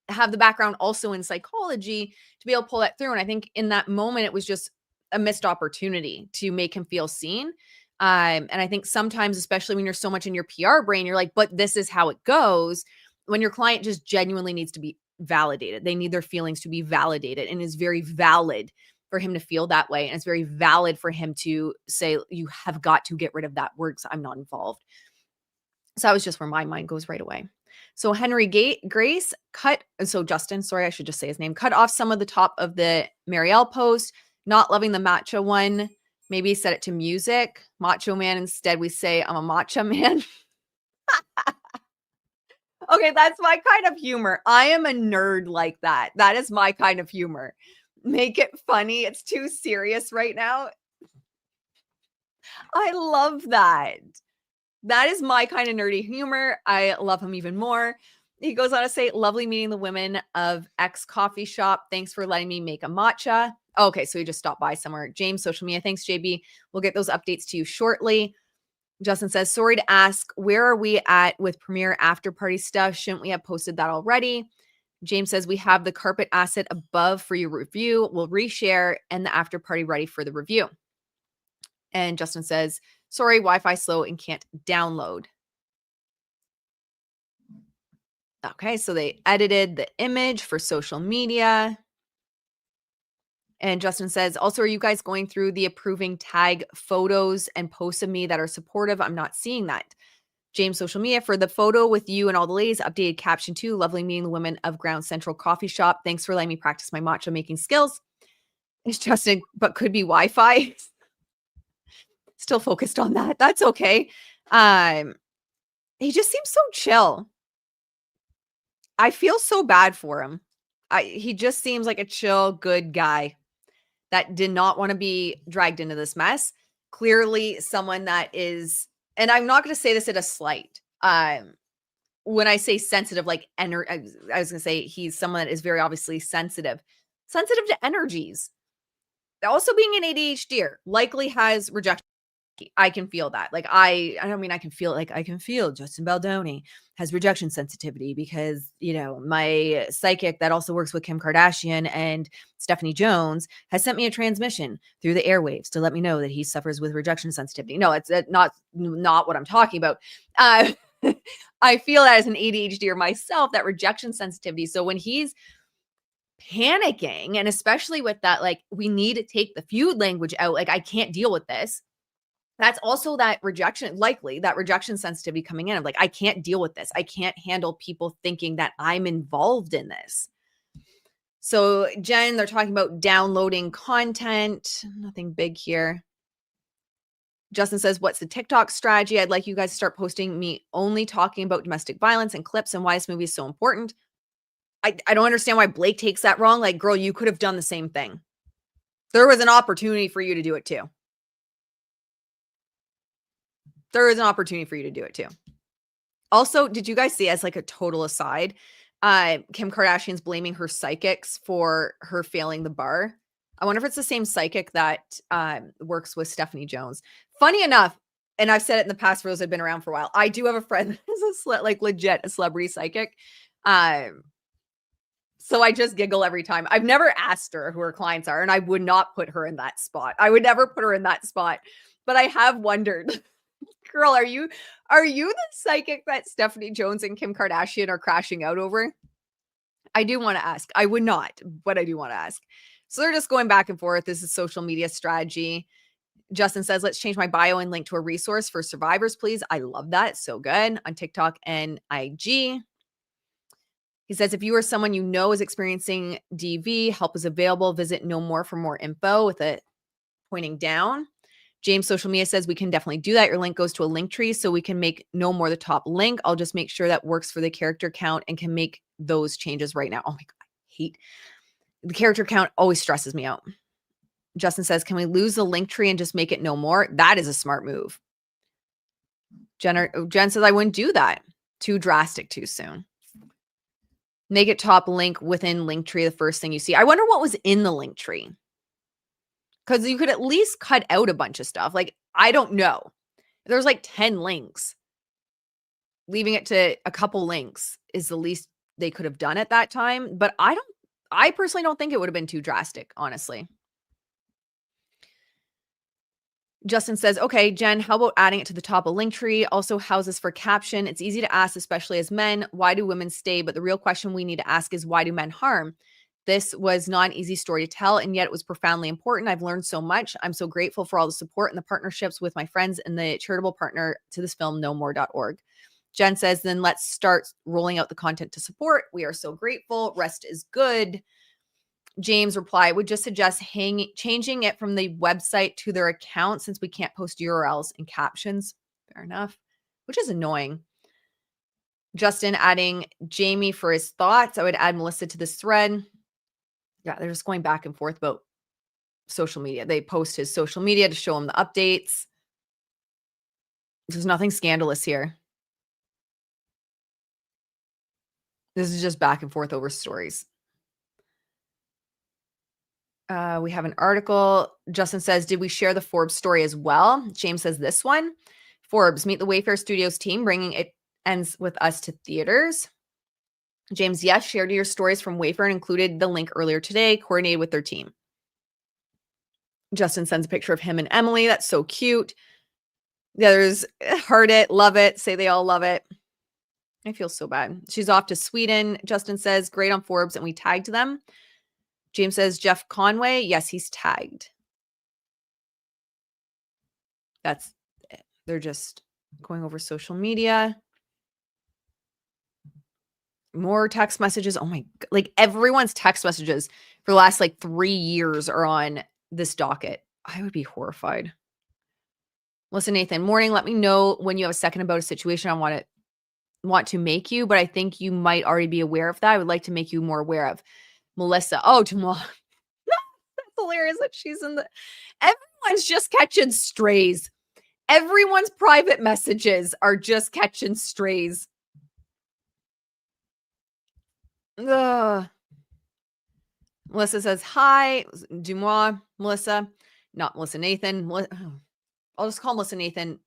have the background also in psychology to be able to pull that through. And I think in that moment, it was just a missed opportunity to make him feel seen. And I think sometimes, especially when you're so much in your PR brain, you're like, but this is how it goes. When your client just genuinely needs to be validated, they need their feelings to be validated, and it's very valid for him to feel that way. And it's very valid for him to say, you have got to get rid of that word because I'm not involved. So that was just where my mind goes right away. So Grace so Justin, sorry, I should just say his name, cut off some of the top of the Marielle post, not loving the matcha one. Maybe set it to music. Macho man. Instead, we say, I'm a matcha man. Okay, that's my kind of humor. I am a nerd like that. That is my kind of humor. Make it funny. It's too serious right now. I love that. That is my kind of nerdy humor. I love him even more. He goes on to say, lovely meeting the women of X coffee shop. Thanks for letting me make a matcha. Okay, so he just stopped by somewhere. James, social media. Thanks, JB. We'll get those updates to you shortly. Justin says, sorry to ask, where are we at with premiere after party stuff? Shouldn't we have posted that already? James says, we have the carpet asset above for your review. We'll reshare and the after party ready for the review. And Justin says, sorry, Wi-Fi slow and can't download. Okay, so they edited the image for social media. And Justin says, also, are you guys going through the approving tag photos and posts of me that are supportive? I'm not seeing that. James, social media, for the photo with you and all the ladies, updated caption too. Lovely meeting the women of Ground Central Coffee Shop. Thanks for letting me practice my matcha making skills. It's Justin, but could be Wi-Fi. Still focused on that. That's okay. He just seems so chill. I feel so bad for him. He just seems like a chill, good guy that did not want to be dragged into this mess. Clearly someone that is, and I'm not going to say this at a slight. When I say sensitive, like I was going to say he's someone that is very obviously sensitive to energies. Also being an ADHDer likely has rejection. I can feel that. Like I don't mean I can feel it, like I can feel Justin Baldoni has rejection sensitivity because, my psychic that also works with Kim Kardashian and Stephanie Jones has sent me a transmission through the airwaves to let me know that he suffers with rejection sensitivity. No, it's not what I'm talking about. I feel that as an ADHDer myself, that rejection sensitivity. So when he's panicking, and especially with that, like, we need to take the feud language out. Like, I can't deal with this. That's also that rejection sensitivity coming in of like, I can't deal with this. I can't handle people thinking that I'm involved in this. So Jen, they're talking about downloading content. Nothing big here. Justin says, what's the TikTok strategy? I'd like you guys to start posting me only talking about domestic violence and clips and why this movie is so important. I don't understand why Blake takes that wrong. Like, girl, you could have done the same thing. There was an opportunity for you to do it too. There is an opportunity for you to do it too. Also, did you guys see, as like a total aside, Kim Kardashian's blaming her psychics for her failing the bar? I wonder if it's the same psychic that works with Stephanie Jones. Funny enough, and I've said it in the past for those that have been around for a while, I do have a friend that is legit a celebrity psychic. So I just giggle every time. I've never asked her who her clients are, and I would not put her in that spot. I would never put her in that spot. But I have wondered, girl, are you the psychic that Stephanie Jones and Kim Kardashian are crashing out over? I do want to ask. I would not, but I do want to ask. So they're just going back and forth. This is social media strategy. Justin says, let's change my bio and link to a resource for survivors, please. I love that. So good. On TikTok and IG. He says, if you or someone you know is experiencing DV, help is available. Visit No More for more info with it pointing down. James, social media, says we can definitely do that. Your link goes to a link tree, so we can make No More the top link. I'll just make sure that works for the character count and can make those changes right now. Oh my God, I hate the character count. Always stresses me out. Justin says, can we lose the link tree and just make it No More? That is a smart move. Jen says, I wouldn't do that. Too drastic too soon. Make it top link within Linktree, the first thing you see. I wonder what was in the Linktree. Because you could at least cut out a bunch of stuff. Like, I don't know. There's like 10 links. Leaving it to a couple links is the least they could have done at that time. But I personally don't think it would have been too drastic, honestly. Justin says, okay, Jen, how about adding it to the top of Linktree? Also, how's this for caption? It's easy to ask, especially as men. Why do women stay? But the real question we need to ask is, why do men harm? This was not an easy story to tell, and yet it was profoundly important. I've learned so much. I'm so grateful for all the support and the partnerships with my friends and the charitable partner to this film, nomore.org. Jen says, then let's start rolling out the content to support. We are so grateful. Rest is good. James replied, would just suggest changing it from the website to their account since we can't post URLs and captions. Fair enough, which is annoying. Justin adding Jamie for his thoughts. I would add Melissa to this thread. Yeah, they're just going back and forth about social media. They post his social media to show him the updates. There's nothing scandalous here. This is just back and forth over stories. We have an article. Justin says, did we share the Forbes story as well? James says this one. Forbes, meet the Wayfair Studios team, bringing it ends with us to theaters. James, yes, shared your stories from Wayfair and included the link earlier today, coordinated with their team. Justin sends a picture of him and Emily. That's so cute. The others heard it, love it, say they all love it. I feel so bad. She's off to Sweden. Justin says, great on Forbes, and we tagged them. James says, Jeff Conway. Yes, he's tagged. That's it. They're just going over social media. More text messages. Oh my, like everyone's text messages for the last like 3 years are on this docket. I would be horrified. Listen, Nathan, morning. Let me know when you have a second about a situation I want to make you, but I think you might already be aware of that. I would like to make you more aware of. Melissa. Oh, tomorrow. That's hilarious that she's in the. Everyone's just catching strays. Everyone's private messages are just catching strays. Ugh. Melissa says, hi. Dumois, Melissa. Not Melissa, Nathan. I'll just call Melissa Nathan.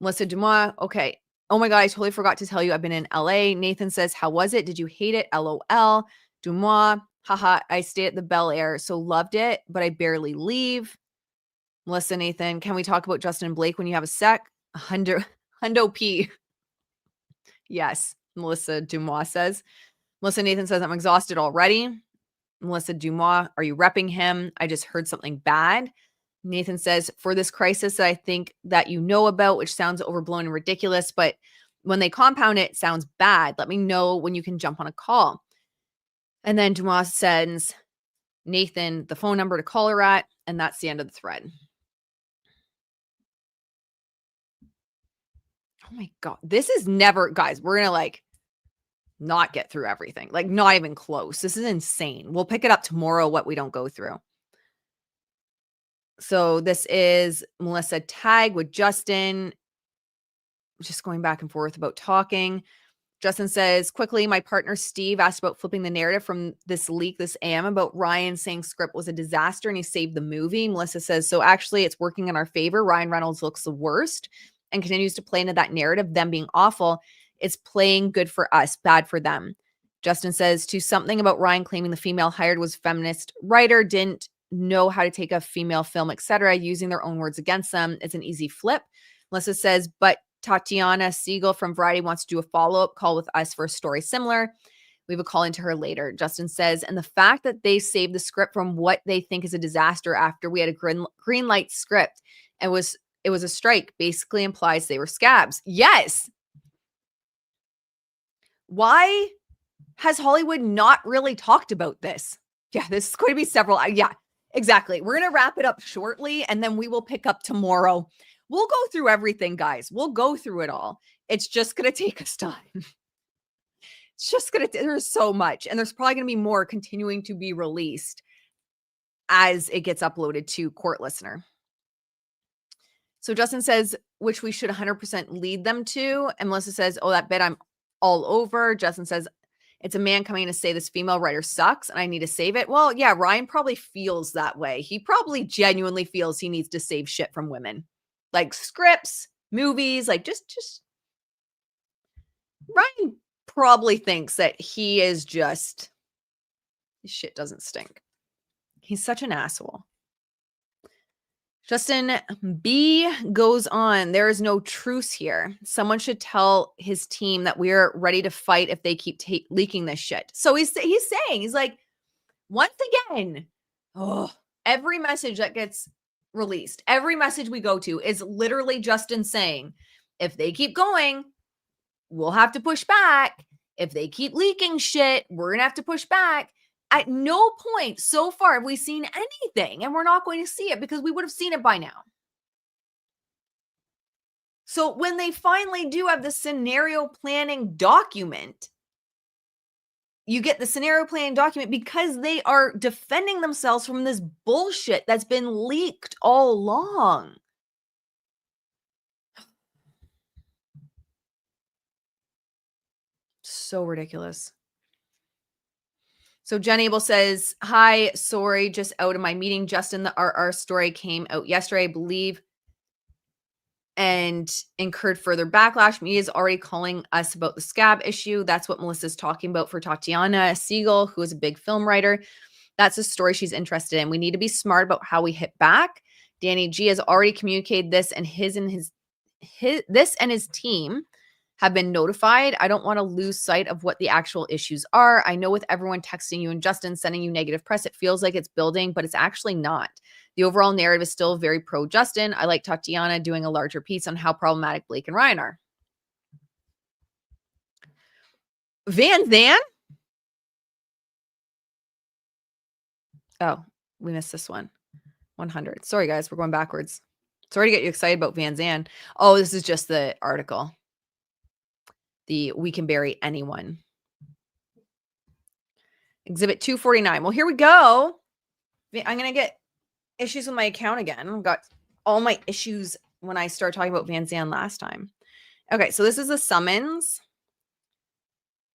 Melissa Dumois. Okay. Oh my God, I totally forgot to tell you I've been in LA. Nathan says, how was it? Did you hate it? LOL. Dumois. Haha, I stayed at the Bel Air, so loved it, but I barely leave. Melissa Nathan, can we talk about Justin and Blake when you have a sec? Hundo P. Yes, Melissa Dumois says. Melissa Nathan says, I'm exhausted already. Melissa Dumois, are you repping him? I just heard something bad. Nathan says, for this crisis that I think that you know about, which sounds overblown and ridiculous, but when they compound it, it sounds bad. Let me know when you can jump on a call. And then Dumois sends Nathan the phone number to call her at, and that's the end of the thread. Oh my God. This is never, guys, we're going to like not get through everything. Like not even close. This is insane. We'll pick it up tomorrow, what we don't go through. So this is Melissa tag with Justin. Just going back and forth about talking. Justin says, quickly, my partner Steve asked about flipping the narrative from this leak this AM about Ryan saying script was a disaster and he saved the movie. Melissa says, so actually it's working in our favor. Ryan Reynolds looks the worst and continues to play into that narrative, them being awful. It's playing good for us, bad for them. Justin says, to something about Ryan claiming the female hired was a feminist writer, didn't know how to take a female film, etc., using their own words against them. It's an easy flip. Melissa says, but Tatiana Siegel from Variety wants to do a follow-up call with us for a story similar. We have a call into her later. Justin says, and the fact that they saved the script from what they think is a disaster after we had a green light script and it was a strike basically implies they were scabs. Yes. Why has Hollywood not really talked about this? Yeah, this is going to be several. Yeah, exactly. We're going to wrap it up shortly and then we will pick up tomorrow. We'll go through everything, guys. We'll go through it all. It's just going to take us time. It's just going to, there's so much. And there's probably going to be more continuing to be released as it gets uploaded to Court Listener. So Justin says, which we should 100% lead them to. And Melissa says, oh, that bit I'm all over. Justin says, It's a man coming to say this female writer sucks and I need to save it. Well, yeah, Ryan probably feels that way. He probably genuinely feels he needs to save shit from women. Like scripts, movies, like just Ryan probably thinks that he is just his shit doesn't stink. He's such an asshole. Justin B goes on. There is no truce here. Someone should tell his team that we're ready to fight if they keep leaking this shit. So he's saying, he's like, once again, every message that gets released, every message we go to is literally Justin saying, if they keep going, we'll have to push back. If they keep leaking shit, we're going to have to push back. At no point so far have we seen anything, and we're not going to see it because we would have seen it by now. So when they finally do have the scenario planning document, you get the scenario planning document because they are defending themselves from this bullshit that's been leaked all along. So ridiculous. So Jen Abel says, hi, sorry, just out of my meeting. Justin, the RR story came out yesterday, I believe, and incurred further backlash. Media is already calling us about the scab issue. That's what Melissa's talking about for Tatiana Siegel, who is a big film writer. That's a story she's interested in. We need to be smart about how we hit back. Danny G has already communicated this, and his and his team have been notified. I don't want to lose sight of what the actual issues are. I know with everyone texting you and Justin sending you negative press, it feels like it's building, but it's actually not. The overall narrative is still very pro Justin. I like Tatiana doing a larger piece on how problematic Blake and Ryan are. Van Zandt? Oh, we missed this one. 100. Sorry, guys. We're going backwards. Sorry to get you excited about Van Zandt. Oh, this is just the article. The we can bury anyone. Exhibit 249. Well, here we go. I'm going to get issues with my account again. I've got all my issues when I started talking about Van Zandt last time. Okay, so this is a summons.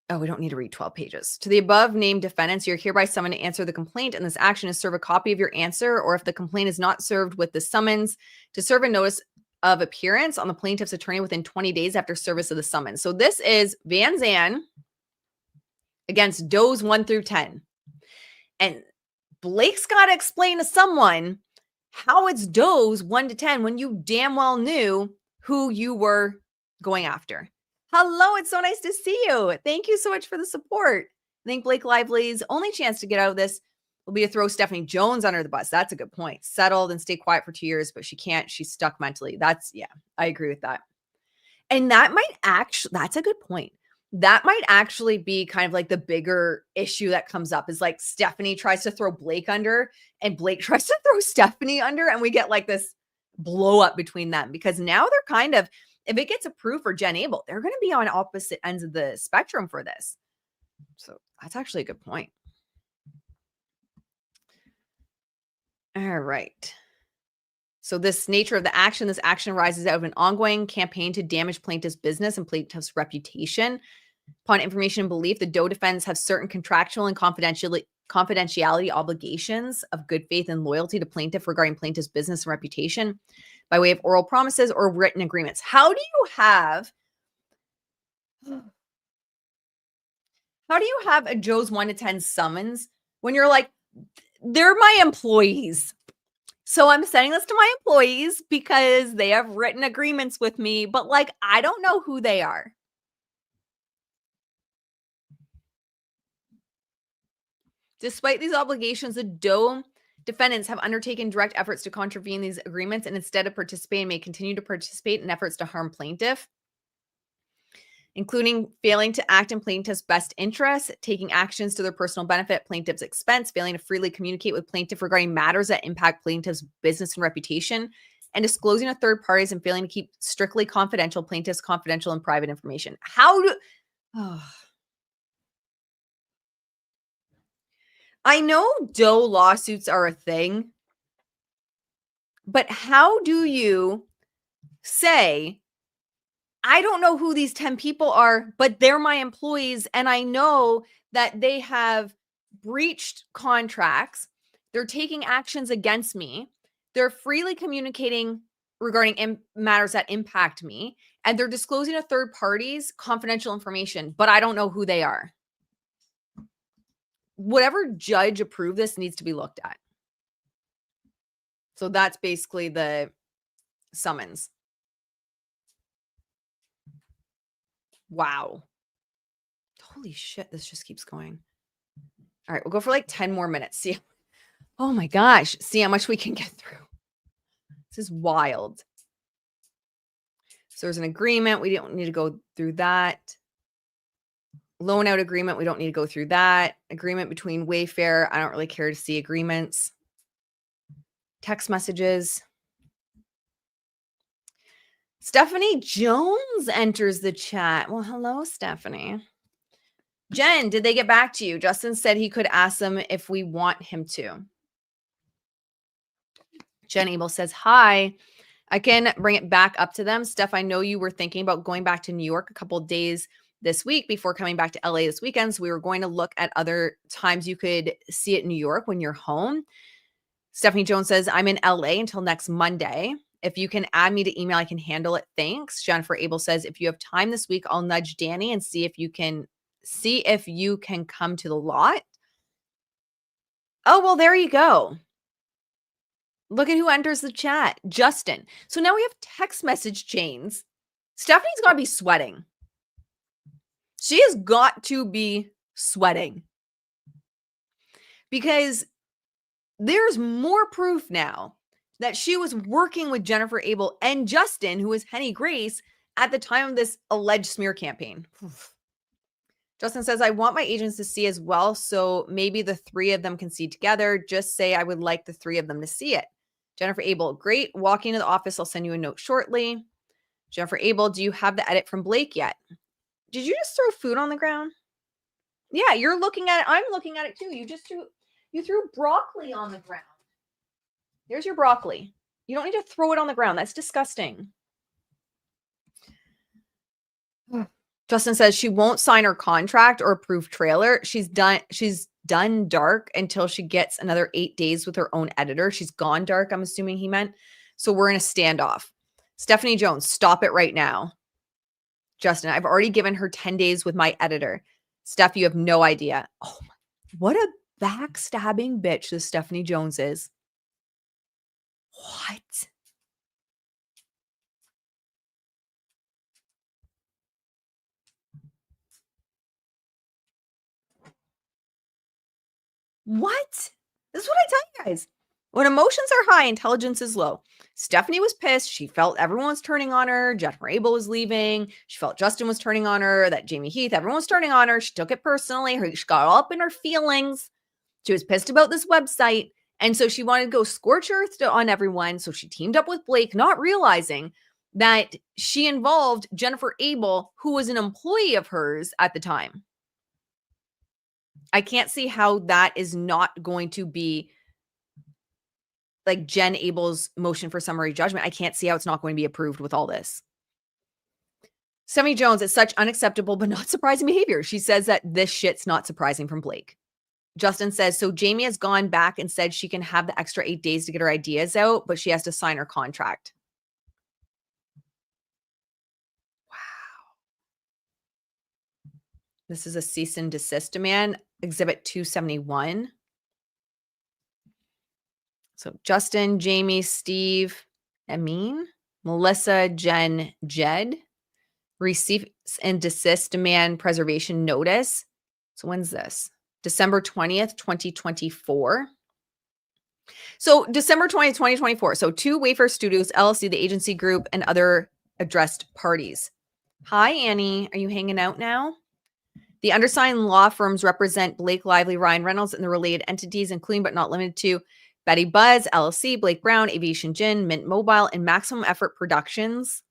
Oh, we don't need to read 12 pages. To the above named defendants, you're hereby summoned to answer the complaint, and this action is serve a copy of your answer, or if the complaint is not served with the summons, to serve a notice of appearance on the plaintiff's attorney within 20 days after service of the summons. So this is Van Zandt against Doe's 1 through 10. And Blake's got to explain to someone how it's Doe's 1 to 10 when you damn well knew who you were going after. Hello, it's so nice to see you. Thank you so much for the support. I think Blake Lively's only chance to get out of this will be to throw Stephanie Jones under the bus. That's a good point. Settled and stay quiet for 2 years, but she can't. She's stuck mentally. Yeah, I agree with that. And that might actually, that's a good point. That might actually be kind of like the bigger issue that comes up is like Stephanie tries to throw Blake under and Blake tries to throw Stephanie under, and we get like this blow up between them because now they're kind of, if it gets approved for Jen Abel, they're going to be on opposite ends of the spectrum for this. So that's actually a good point. All right. So this nature of the action, this action arises out of an ongoing campaign to damage plaintiff's business and plaintiff's reputation. Upon information and belief, the Doe defendants have certain contractual and confidentiality obligations of good faith and loyalty to plaintiff regarding plaintiff's business and reputation by way of oral promises or written agreements. How do you have a Joe's 1 to 10 summons when you're like, they're my employees? So I'm sending this to my employees because they have written agreements with me, but like, I don't know who they are. Despite these obligations, the Doe defendants have undertaken direct efforts to contravene these agreements and instead of participating may continue to participate in efforts to harm plaintiff, including failing to act in plaintiff's best interest, taking actions to their personal benefit, plaintiff's expense, failing to freely communicate with plaintiff regarding matters that impact plaintiff's business and reputation, and disclosing to third parties and failing to keep strictly confidential plaintiff's confidential and private information. I know Doe lawsuits are a thing, but how do you say I don't know who these 10 people are, but they're my employees. And I know that they have breached contracts. They're taking actions against me. They're freely communicating regarding matters that impact me. And they're disclosing to third parties confidential information, but I don't know who they are. Whatever judge approved this needs to be looked at. So that's basically the summons. Wow. Holy shit, this just keeps going. All right, we'll go for like 10 more minutes. See. Oh my gosh. See how much we can get through. This is wild. So there's an agreement. We don't need to go through that. Loan out agreement. We don't need to go through that. Agreement between Wayfair. I don't really care to see agreements. Text messages. Stephanie Jones enters the chat. Well, hello, Stephanie. Jen, did they get back to you? Justin said he could ask them if we want him to. Jen Abel says, hi. I can bring it back up to them. Steph, I know you were thinking about going back to New York a couple of days this week before coming back to LA this weekend. So we were going to look at other times you could see it in New York when you're home. Stephanie Jones says, I'm in LA until next Monday. If you can add me to email, I can handle it. Thanks. Jennifer Abel says, if you have time this week, I'll nudge Danny and see if you can come to the lot. Oh, well, there you go. Look at who enters the chat. Justin. So now we have text message chains. Stephanie's got to be sweating. She has got to be sweating. Because there's more proof now that she was working with Jennifer Abel and Justin, who was Henny Grace, at the time of this alleged smear campaign. Justin says, I want my agents to see as well, so maybe the three of them can see together. Just say I would like the three of them to see it. Jennifer Abel, great. Walking to the office, I'll send you a note shortly. Jennifer Abel, do you have the edit from Blake yet? Did you just throw food on the ground? Yeah, you're looking at it. I'm looking at it too. You threw broccoli on the ground. There's your broccoli. You don't need to throw it on the ground. That's disgusting. Justin says she won't sign her contract or approve trailer. She's done dark until she gets another 8 days with her own editor. She's gone dark, I'm assuming he meant. So we're in a standoff. Stephanie Jones, stop it right now. Justin, I've already given her 10 days with my editor. Steph, you have no idea. Oh, what a backstabbing bitch this Stephanie Jones is. What? What? This is what I tell you guys. When emotions are high, intelligence is low. Stephanie was pissed. She felt everyone was turning on her. Jennifer Abel was leaving. She felt Justin was turning on her, that Jamie Heath, everyone was turning on her. She took it personally. She got all up in her feelings. She was pissed about this website. And so she wanted to go scorch earth on everyone. So she teamed up with Blake, not realizing that she involved Jennifer Abel, who was an employee of hers at the time. I can't see how that is not going to be like Jen Abel's motion for summary judgment. I can't see how it's not going to be approved with all this. Stephanie Jones, it's such unacceptable but not surprising behavior. She says that this shit's not surprising from Blake. Justin says, so Jamie has gone back and said she can have the extra 8 days to get her ideas out, but she has to sign her contract. Wow. This is a cease and desist demand, Exhibit 271. So Justin, Jamie, Steve, Amin, Melissa, Jen, Jed, receive and desist demand preservation notice. So when's this? December 20th, 2024. So December 20th, 2024. So 2 Wayfair Studios, LLC, the agency group, and other addressed parties. Hi, Annie. Are you hanging out now? The undersigned law firms represent Blake Lively, Ryan Reynolds, and the related entities, including but not limited to Betty Buzz, LLC, Blake Brown, Aviation Gin, Mint Mobile, and Maximum Effort Productions.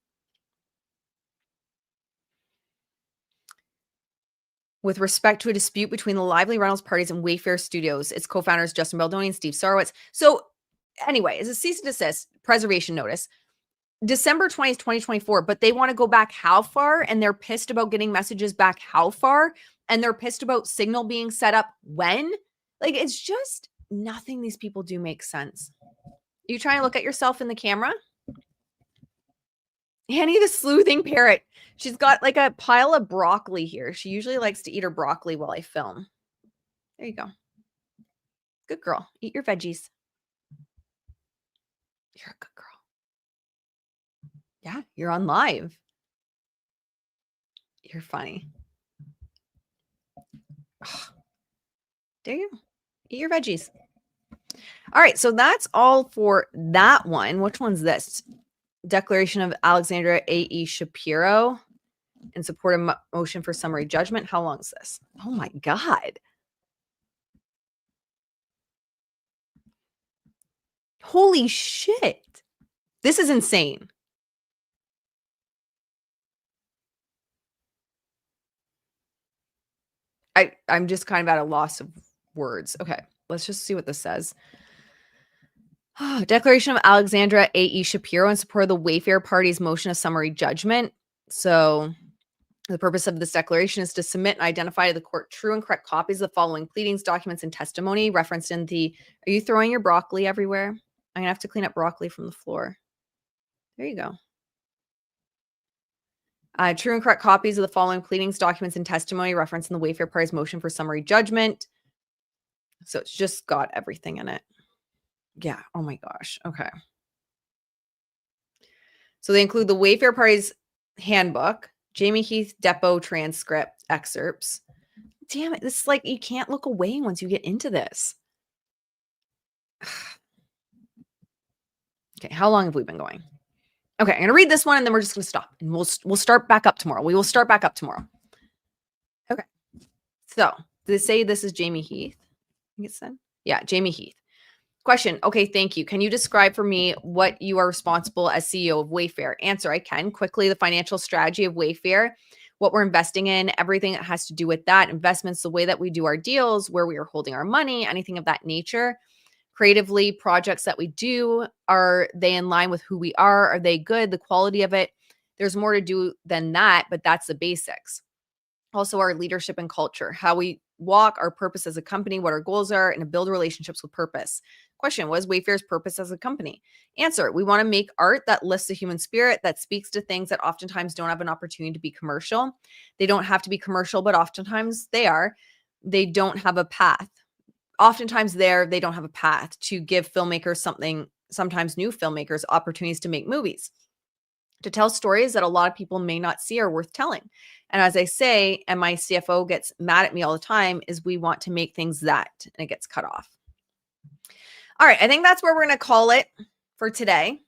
With respect to a dispute between the Lively Reynolds parties and Wayfair Studios, its co-founders Justin Baldoni and Steve Sarowitz. So anyway, it's a cease and desist preservation notice. December 20th, 2024, but they want to go back how far? And they're pissed about getting messages back how far? And they're pissed about Signal being set up when? Like, it's just nothing these people do makes sense. You trying to look at yourself in the camera? Annie the sleuthing parrot. She's got like a pile of broccoli here. She usually likes to eat her broccoli while I film. There you go. Good girl. Eat your veggies. You're a good girl. Yeah, you're on live. You're funny. There you go. Eat your veggies. All right, so that's all for that one. Which one's this? Declaration of Alexandra A.E. Shapiro in support of motion for summary judgment. How long is this? Oh my God. Holy shit. This is insane. I'm just kind of at a loss of words. Okay, let's just see what this says. Declaration of Alexandra A.E. Shapiro in support of the Wayfair Party's motion of summary judgment. So the purpose of this declaration is to submit and identify to the court true and correct copies of the following pleadings, documents, and testimony referenced in the... Are you throwing your broccoli everywhere? I'm going to have to clean up broccoli from the floor. There you go. True and correct copies of the following pleadings, documents, and testimony referenced in the Wayfair Party's motion for summary judgment. So it's just got everything in it. Yeah. Oh my gosh. Okay. So they include the Wayfair Party's handbook, Jamie Heath depot transcript excerpts. Damn it. This is like, you can't look away once you get into this. Okay. How long have we been going? Okay. I'm going to read this one and then we're just going to stop and we'll start back up tomorrow. We will start back up tomorrow. Okay. So they say this is Jamie Heath. I think it said, yeah, Jamie Heath. Question. Okay, thank you. Can you describe for me what you are responsible as CEO of Wayfair? Answer. I can. Quickly, the financial strategy of Wayfair, what we're investing in, everything that has to do with that, investments, the way that we do our deals, where we are holding our money, anything of that nature. Creatively, projects that we do, are they in line with who we are? Are they good? The quality of it. There's more to do than that, but that's the basics. Also, our leadership and culture, how we walk, our purpose as a company, what our goals are, and to build relationships with purpose. Question. What is Wayfair's purpose as a company? Answer. We want to make art that lifts the human spirit, that speaks to things that oftentimes don't have an opportunity to be commercial. They don't have to be commercial, but oftentimes they are. They don't have a path. Oftentimes they don't have a path to give filmmakers something, sometimes new filmmakers, opportunities to make movies, to tell stories that a lot of people may not see are worth telling. And as I say, and my CFO gets mad at me all the time, is we want to make things that, and it gets cut off. All right, I think that's where we're going to call it for today.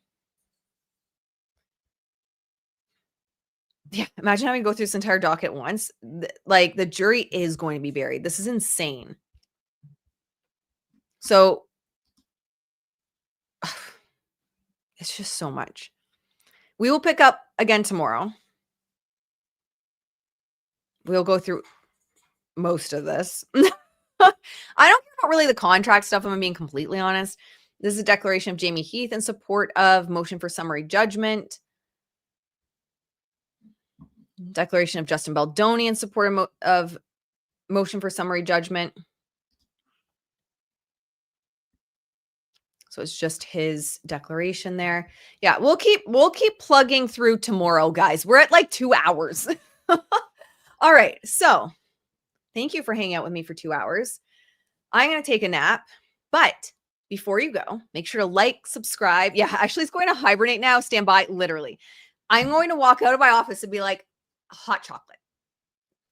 Yeah, imagine having to go through this entire docket at once. Like, the jury is going to be buried. This is insane. So it's just so much. We will pick up again tomorrow. We'll go through most of this. I don't care about really the contract stuff, if I'm being completely honest. This is a declaration of Jamie Heath in support of motion for summary judgment. Declaration of Justin Baldoni in support of motion for summary judgment. So it's just his declaration there. Yeah, we'll keep plugging through tomorrow, guys. We're at like 2 hours. All right. So thank you for hanging out with me for 2 hours. I'm going to take a nap, but before you go, make sure to like, subscribe. Yeah, actually it's going to hibernate now. Stand by. Literally. I'm going to walk out of my office and be like, hot chocolate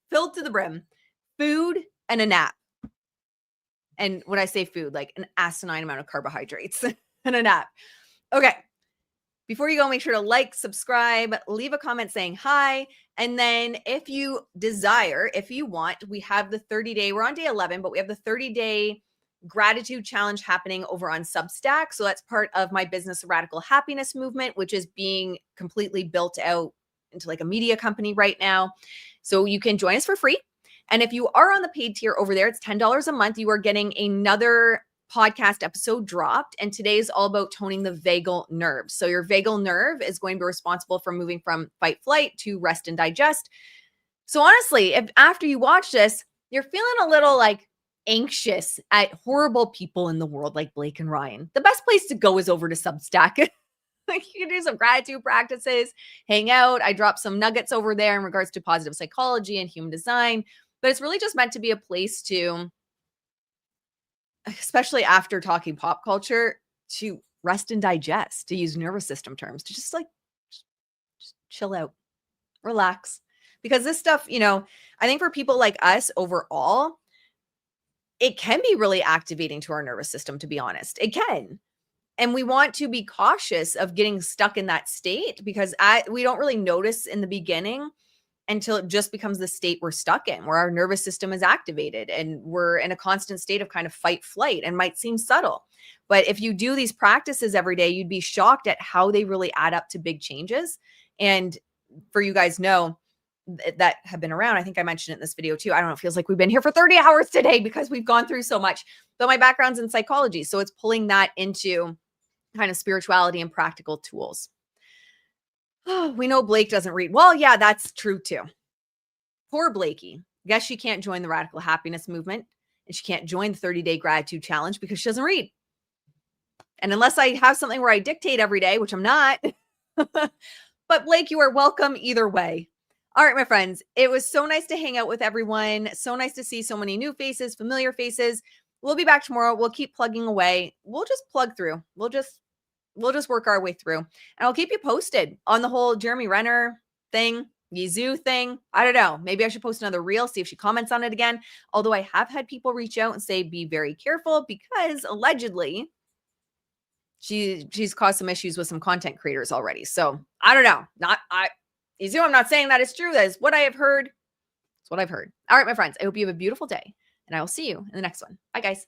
filled to the brim, food, and a nap. And when I say food, like an asinine amount of carbohydrates and a nap. Okay. Before you go, make sure to like, subscribe, leave a comment saying hi. And then if you desire, if you want, we have the 30-day, we're on day 11, but we have the 30-day gratitude challenge happening over on Substack. So that's part of my business Radical Happiness movement, which is being completely built out into like a media company right now. So you can join us for free. And if you are on the paid tier over there, it's $10 a month. You are getting another podcast episode dropped, and today is all about toning the vagal nerve. So your vagal nerve is going to be responsible for moving from fight flight to rest and digest. So honestly, if after you watch this, you're feeling a little like anxious at horrible people in the world like Blake and Ryan, the best place to go is over to Substack. Like you can do some gratitude practices, hang out. I dropped some nuggets over there in regards to positive psychology and human design, but it's really just meant to be a place to, especially after talking pop culture, to rest and digest, to use nervous system terms, to just chill out, relax. Because this stuff, I think for people like us overall, it can be really activating to our nervous system, to be honest. It can. And we want to be cautious of getting stuck in that state because we don't really notice in the beginning until it just becomes the state we're stuck in, where our nervous system is activated and we're in a constant state of kind of fight flight, and might seem subtle. But if you do these practices every day, you'd be shocked at how they really add up to big changes. And for you guys that have been around, I think I mentioned it in this video too. I don't know, it feels like we've been here for 30 hours today because we've gone through so much. But my background's in psychology, so it's pulling that into kind of spirituality and practical tools. Oh, we know Blake doesn't read. Well, yeah, that's true too. Poor Blakey. Guess she can't join the radical happiness movement, and she can't join the 30-day gratitude challenge because she doesn't read. And unless I have something where I dictate every day, which I'm not, but Blake, you are welcome either way. All right, my friends, it was so nice to hang out with everyone. So nice to see so many new faces, familiar faces. We'll be back tomorrow. We'll keep plugging away. We'll just plug through. We'll just work our way through. And I'll keep you posted on the whole Jeremy Renner thing, Zhou thing. I don't know. Maybe I should post another reel, see if she comments on it again. Although I have had people reach out and say, be very careful because allegedly she's caused some issues with some content creators already. So I don't know. Zhou, I'm not saying that it's true. That is what I have heard. It's what I've heard. All right, my friends, I hope you have a beautiful day, and I will see you in the next one. Bye, guys.